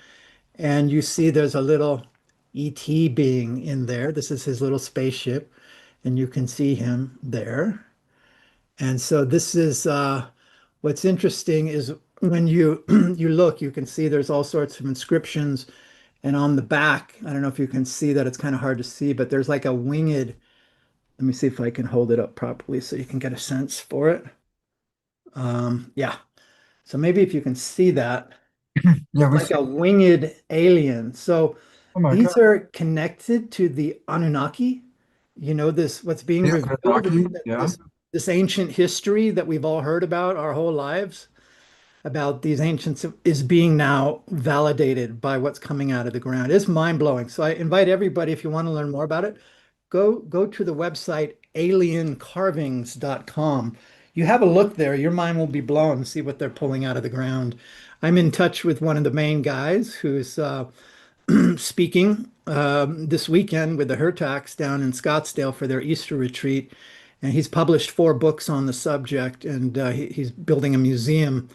and you see there's a little ET being in there. This is his little spaceship, and you can see him there. And so this is what's interesting is when you you look, you can see there's all sorts of inscriptions. And on the back, I don't know if you can see that, it's kind of hard to see, but there's like a winged. Let me see if I can hold it up properly so you can get a sense for it. Yeah. So maybe if you can see that, Yeah, we like see. a winged alien. So Oh my God. these are connected to the Anunnaki. You know, this what's being Yeah, revealed, Anunnaki, yeah. this ancient history that we've all heard about our whole lives about these ancients is being now validated by what's coming out of the ground. It's mind-blowing. So I invite everybody, if you want to learn more about it, go to the website aliencarvings.com. You have a look there, your mind will be blown, see what they're pulling out of the ground. I'm in touch with one of the main guys who's speaking this weekend with the Hertax down in Scottsdale for their Easter retreat. And he's published 4 books on the subject, and he's building a museum.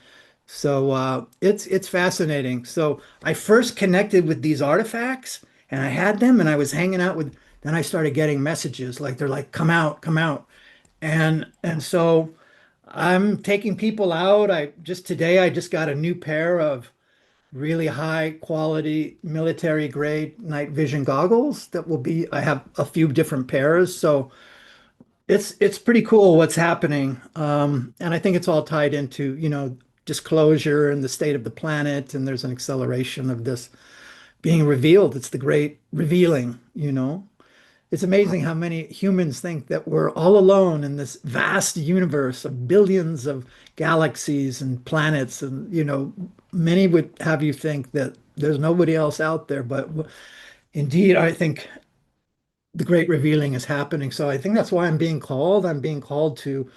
So it's fascinating. So I first connected with these artifacts, and I had them, and I was hanging out with. Then I started getting messages like they're like, "Come out, come out," and so I'm taking people out. I just today I just got a new pair of really high quality military grade night vision goggles that will be, I have a few different pairs. So it's pretty cool what's happening. And I think it's all tied into, disclosure and the state of the planet. And there's an acceleration of this being revealed. It's the great revealing. It's amazing how many humans think that we're all alone in this vast universe of billions of galaxies and planets. And, many would have you think that there's nobody else out there. But indeed, I think the great revealing is happening. So I think that's why I'm being called. I'm being called to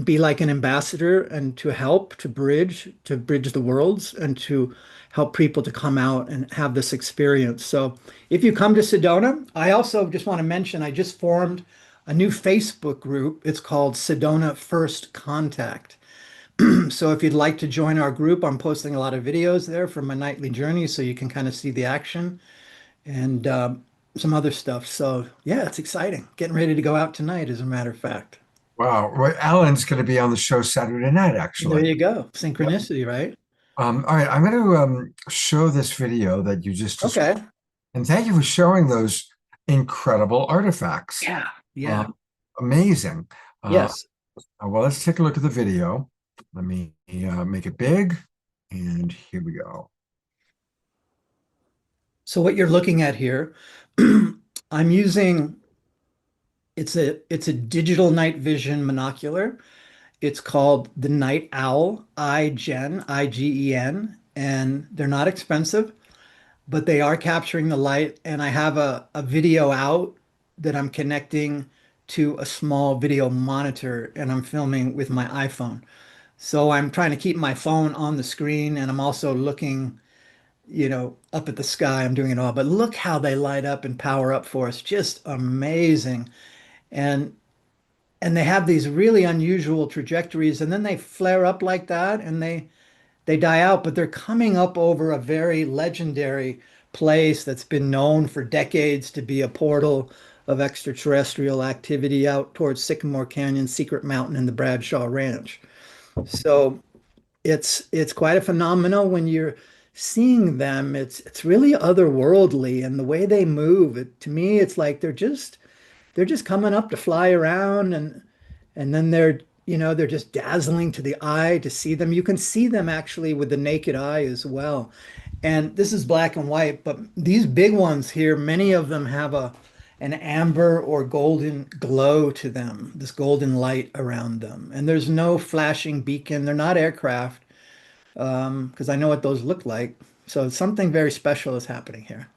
be like an ambassador and to help to bridge the worlds and to help people to come out and have this experience. So if you come to Sedona, I also just want to mention I just formed a new Facebook group. It's called Sedona First Contact. So if you'd like to join our group, I'm posting a lot of videos there from my nightly journey so you can kind of see the action and some other stuff. So yeah, it's exciting. Getting ready to go out tonight, as a matter of fact. Wow. Well, Alan's going to be on the show Saturday night, There actually. you go. Synchronicity, right? All right, I'm going to show this video that you just described. Okay. And thank you for showing those incredible artifacts. Yeah. Yeah. Amazing. Yes. Well, let's take a look at the video. Let me make it big. And here we go. So what you're looking at here, I'm using it's a digital night vision monocular. It's called the Night Owl iGen, IGEN, and they're not expensive, but they are capturing the light. And I have a video out that I'm connecting to a small video monitor and I'm filming with my iPhone. So I'm trying to keep my phone on the screen and I'm also looking, up at the sky. I'm doing it all. But look how they light up and power up for us. Just amazing. And and they have these really unusual trajectories, and then they flare up like that, and they die out, but they're coming up over a very legendary place that's been known for decades to be a portal of extraterrestrial activity out towards Sycamore Canyon, Secret Mountain, and the Bradshaw Ranch. So it's quite a phenomenal when you're seeing them. It's really otherworldly, and the way they move, to me, it's like they're just coming up to fly around, and then they're just dazzling to the eye to see them. You can see them actually with the naked eye as well. And this is black and white, but these big ones here, many of them have an amber or golden glow to them, this golden light around them. And there's no flashing beacon. They're not aircraft, because I know what those look like. So something very special is happening here.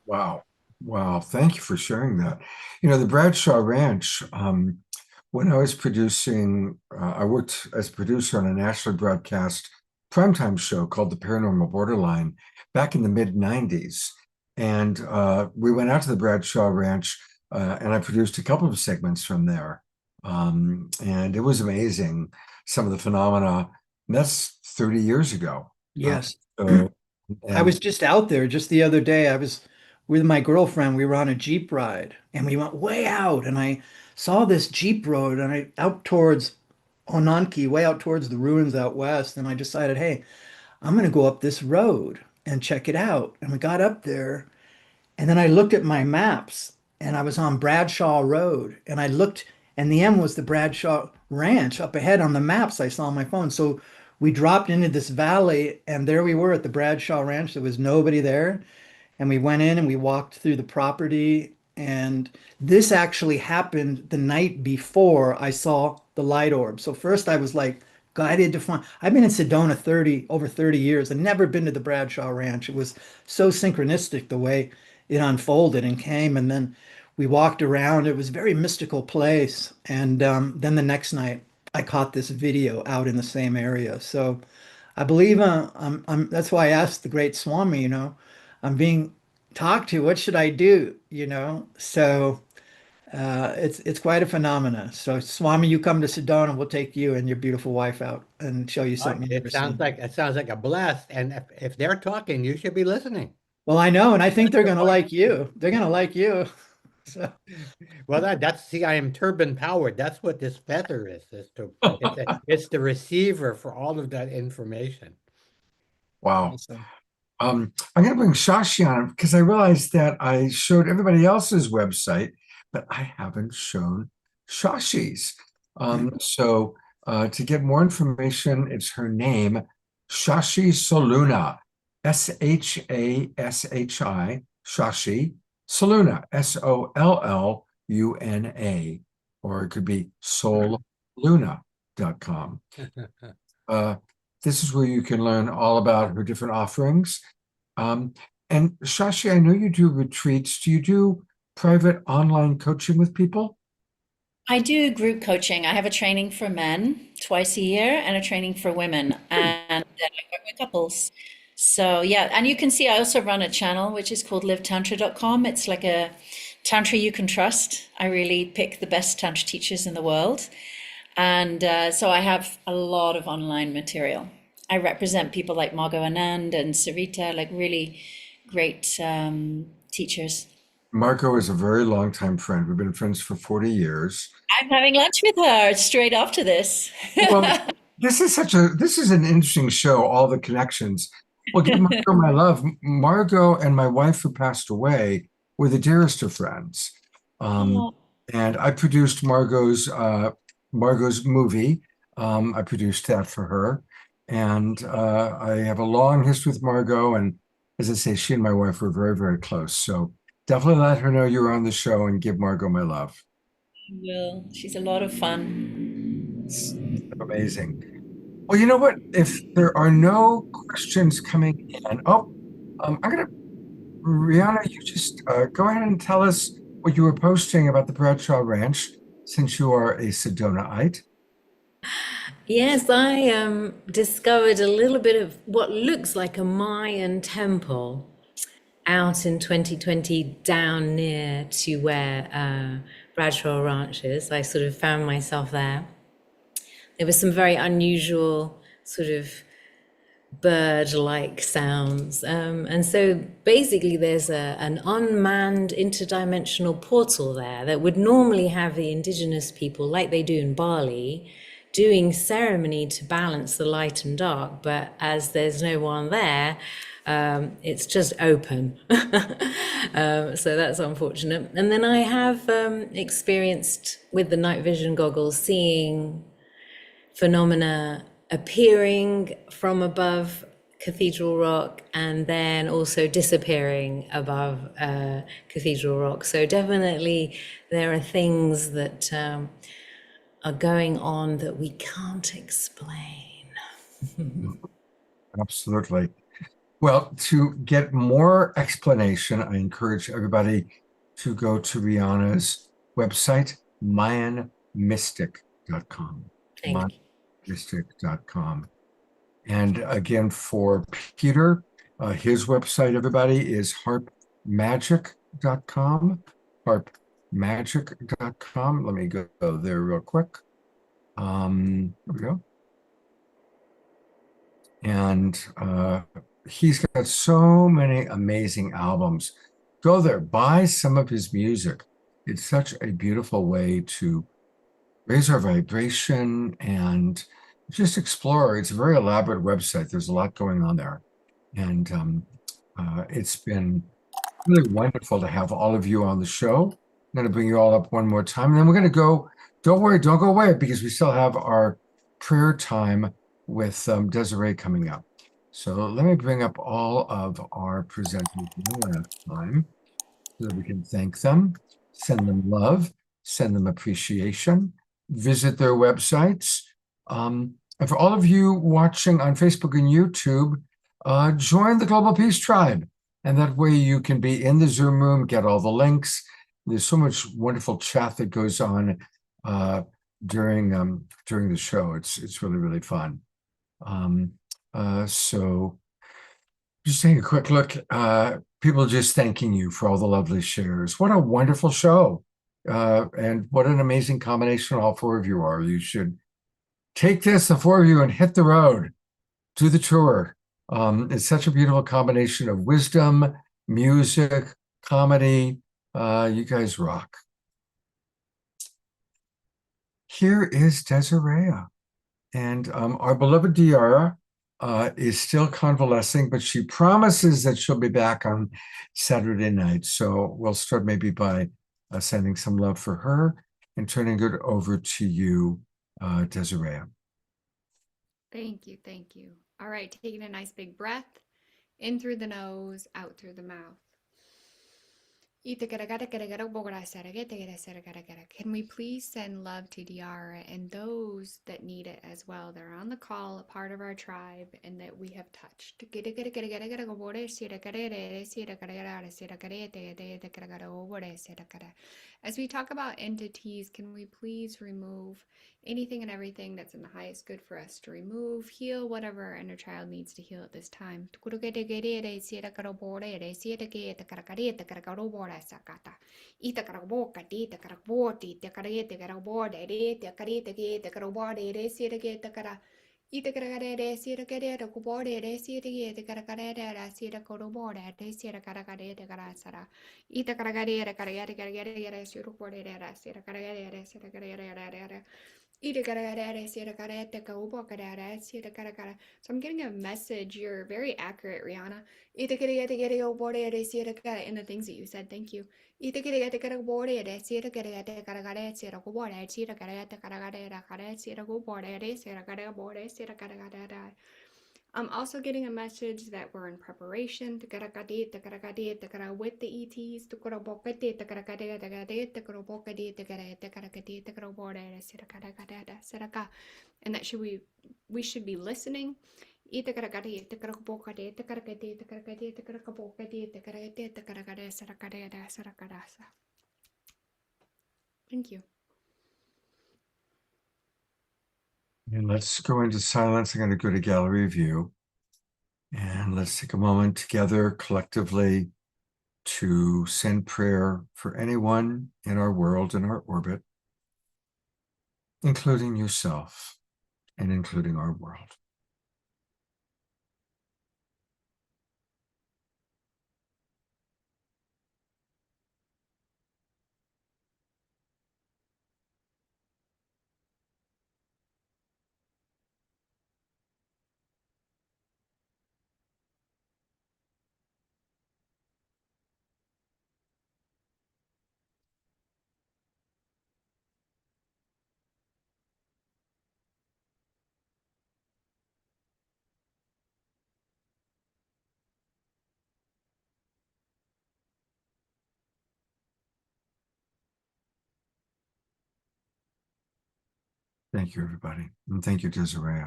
Wow. Wow. Thank you for sharing that. The Bradshaw Ranch, when I was producing, I worked as a producer on a nationally broadcast primetime show called The Paranormal Borderline back in the mid 90s. And we went out to the Bradshaw Ranch, and I produced a couple of segments from there. And it was amazing, some of the phenomena. That's 30 years ago. Yes. So, I was just out there just the other day. I was with my girlfriend. We were on a Jeep ride and we went way out, and I saw this Jeep road and out towards Ononki, way out towards the ruins out west. And I decided, hey, I'm going to go up this road and check it out. And we got up there, and then I looked at my maps, and I was on Bradshaw Road, and I looked, and the M was the Bradshaw Ranch up ahead on the maps I saw on my phone. So we dropped into this valley, and there we were at the Bradshaw Ranch. There was nobody there. And we went in and we walked through the property. And this actually happened the night before I saw the light orb. So first I was like guided to find. I've been in Sedona over 30 years and never been to the Bradshaw Ranch. It was so synchronistic the way it unfolded and came. And then we walked around. It was a very mystical place. And then the next night I caught this video out in the same area. So I believe that's why I asked the great Swami, I'm being talked to. What should I do? So it's quite a phenomena. So Swami, you come to Sedona, we'll take you and your beautiful wife out and show you something you've It never sounds seen. like a blast. And if they're talking, you should be listening. Well, I know, and I think they're gonna like you. They're gonna like you. So Well, I am turban powered. That's what this feather is. It's the receiver for all of that information. Wow. awesome. I'm going to bring Shashi on because I realized that I showed everybody else's website, but I haven't shown Shashi's. So to get more information, it's her name, Shashi Soluna, Shashi, Shashi Soluna, Solluna, or it could be souluna.com. This is where you can learn all about her different offerings. And Shashi, I know you do retreats. Do you do private online coaching with people? I do group coaching. I have a training for men twice a year and a training for women, and then I work with couples. So yeah, and you can see I also run a channel which is called livetantra.com. It's like a tantra you can trust. I really pick the best tantra teachers in the world. And so I have a lot of online material. I represent people like Margot Anand and Sarita, like really great teachers. Marco is a very long time friend. We've been friends for 40 years. I'm having lunch with her straight after this. Well, this is an interesting show, all the connections. Well, give Margot my love. Margot and my wife who passed away were the dearest of friends. And I produced Margot's movie. I produced that for her. And I have a long history with Margot. And as I say, she and my wife were very, very close. So definitely let her know you're on the show and give Margot my love. Will. She's a lot of fun. It's amazing. Well, you know what? If there are no questions coming in, Rihanna, you just go ahead and tell us what you were posting about the Bradshaw Ranch, since you are a Sedonaite. Yes, I discovered a little bit of what looks like a Mayan temple out in 2020 down near to where Bradshaw Ranches. I sort of found myself there. There was some very unusual sort of bird-like sounds. And so basically there's an unmanned interdimensional portal there that would normally have the indigenous people, like they do in Bali, doing ceremony to balance the light and dark. But as there's no one there, it's just open. So that's unfortunate. And then I have experienced with the night vision goggles seeing phenomena appearing from above Cathedral Rock and then also disappearing above Cathedral Rock. So definitely there are things that are going on that we can't explain. Absolutely. Well, to get more explanation, I encourage everybody to go to Rihanna's website, MayanMystic.com. Thank you. MayanMystic.com. And again, for Peter, his website, everybody, is harpmagic.com. Harpmagic.com. Let me go there real quick. There we go. And he's got so many amazing albums. Go there, buy some of his music. It's such a beautiful way to raise our vibration and just explore. It's a very elaborate website. There's a lot going on there. And it's been really wonderful to have all of you on the show. I'm going to bring you all up one more time. And then we're going to go, don't worry, don't go away, because we still have our prayer time with Desiree coming up. So let me bring up all of our presenters one last time so that we can thank them, send them love, send them appreciation, visit their websites. And for all of you watching on Facebook and YouTube, join the Global Peace Tribe. And that way you can be in the Zoom room, get all the links. There's so much wonderful chat that goes on during the show. It's really, really fun. So just taking a quick look, people just thanking you for all the lovely shares. What a wonderful show. And what an amazing combination all four of you are. You should take this, the four of you, and hit the road, do the tour. It's such a beautiful combination of wisdom, music, comedy. You guys rock. Here is Desiree. And our beloved Diara is still convalescing, but she promises that she'll be back on Saturday night. So we'll start maybe by sending some love for her and turning it over to you, Desiree. Thank you. Thank you. All right. Taking a nice big breath in through the nose, out through the mouth. Can we please send love to Diara and those that need it as well? They're on the call, a part of our tribe, and that we have touched. As we talk about entities, can we please remove anything and everything that's in the highest good for us to remove, heal whatever our inner child needs to heal at this time. So I'm getting a message. You're very accurate, Rihanna. In the things that you said. Thank you. I'm also getting a message that we're in preparation with the ETs. And that we should be listening. Thank you. And let's go into silence. I'm going to go to gallery view. And let's take a moment together collectively to send prayer for anyone in our world, in our orbit, including yourself and including our world. Thank you, everybody. And thank you, Desiree.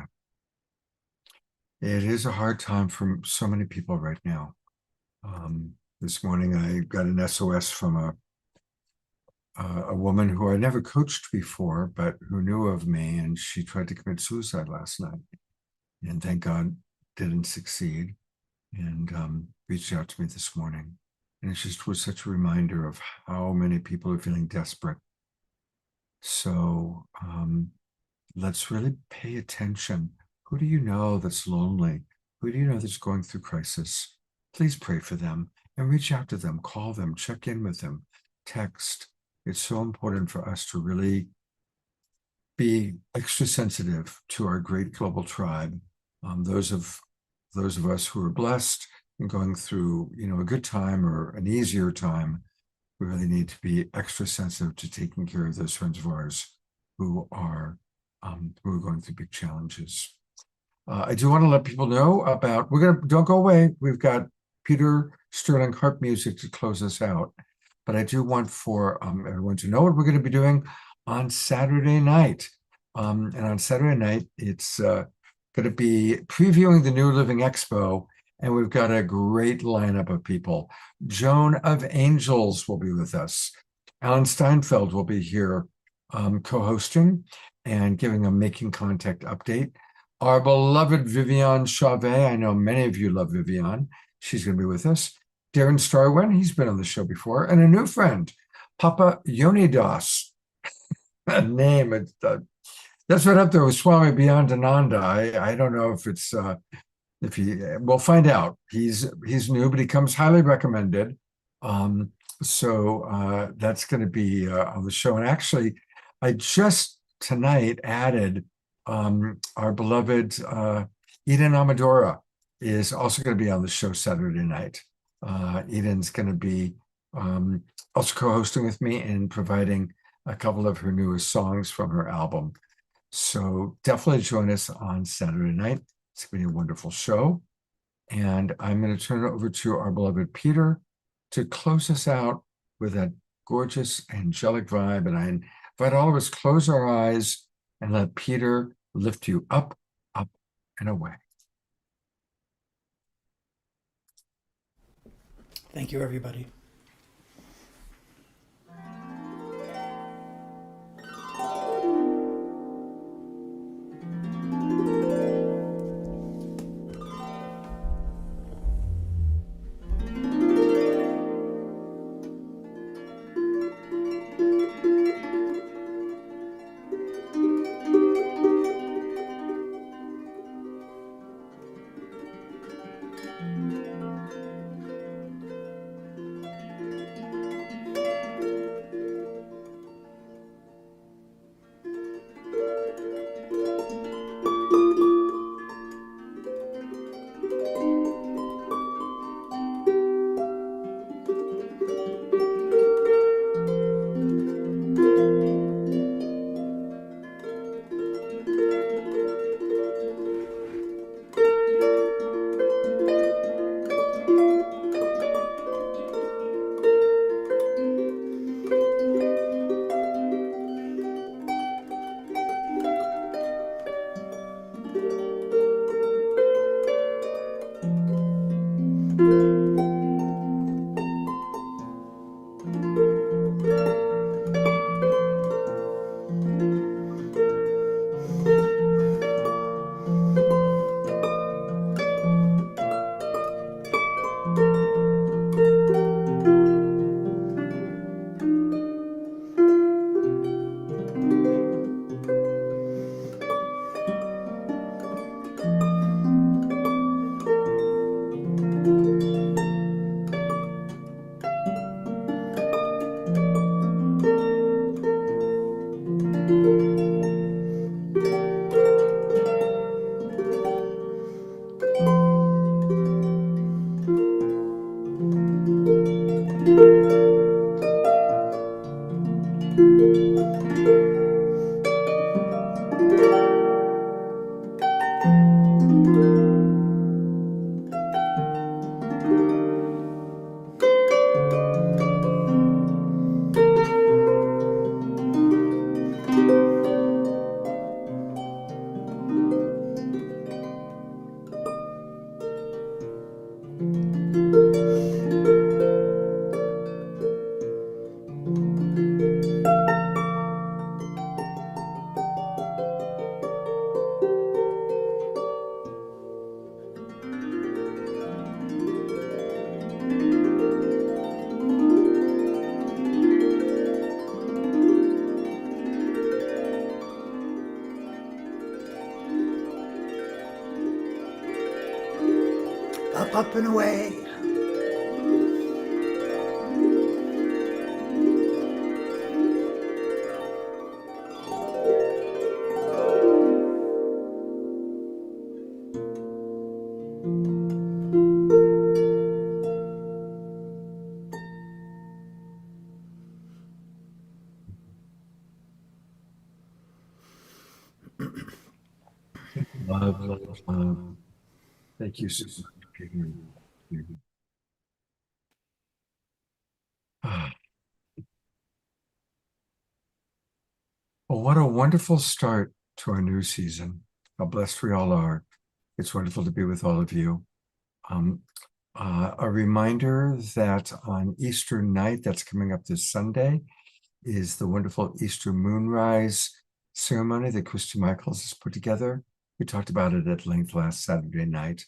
It is a hard time for so many people right now. This morning, I got an SOS from a woman who I never coached before, but who knew of me, and she tried to commit suicide last night. And thank God didn't succeed, and reached out to me this morning. And it just was such a reminder of how many people are feeling desperate. So let's really pay attention. Who do you know that's lonely? Who do you know that's going through crisis? Please pray for them and reach out to them, call them, check in with them, text. It's so important for us to really be extra sensitive to our great global tribe. Those of us who are blessed and going through, a good time or an easier time, we really need to be extra sensitive to taking care of those friends of ours who are going through big challenges. I do want to let people know about, don't go away. We've got Peter Sterling harp music to close us out. But I do want for everyone to know what we're going to be doing on Saturday night. And on Saturday night, it's going to be previewing the New Living Expo. And we've got a great lineup of people. Joan of Angels will be with us. Alan Steinfeld will be here co-hosting and giving a Making Contact update. Our beloved Vivian Chauvet, I know many of you love Vivian. She's going to be with us. Darren Starwin, he's been on the show before. And a new friend, Papa Yonidas. That name, that's right up there with Swami Beyondananda. I don't know if it's... we'll find out. He's new, but he comes highly recommended. So that's going to be on the show. And actually, I just tonight added our beloved Eden Amadora is also going to be on the show Saturday night. Eden's going to be also co-hosting with me and providing a couple of her newest songs from her album. So definitely join us on Saturday night. It's going to be a wonderful show. And I'm going to turn it over to our beloved Peter to close us out with that gorgeous angelic vibe. And I invite all of us close our eyes and let Peter lift you up, up, and away. Thank you, everybody. up and away. Love, love, love. Thank you so much, Peter. Ah. Well, what a wonderful start to our new season. How blessed we all are. It's wonderful to be with all of you. A reminder that on Easter night, that's coming up this Sunday, is the wonderful Easter moonrise ceremony that Christy Michaels has put together. We talked about it at length last Saturday night.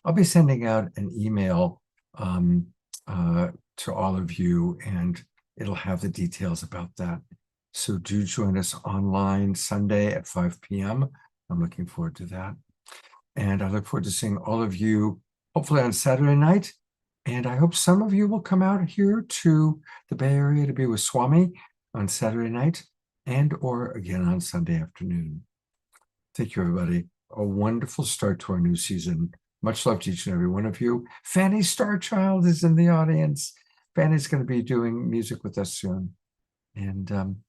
I'll be sending out an email to all of you, and it'll have the details about that. So do join us online Sunday at 5 p.m. I'm looking forward to that. And I look forward to seeing all of you, hopefully on Saturday night. And I hope some of you will come out here to the Bay Area to be with Swami on Saturday night and or again on Sunday afternoon. Thank you, everybody. A wonderful start to our new season. Much love to each and every one of you. Fanny Starchild is in the audience. Fanny's going to be doing music with us soon. And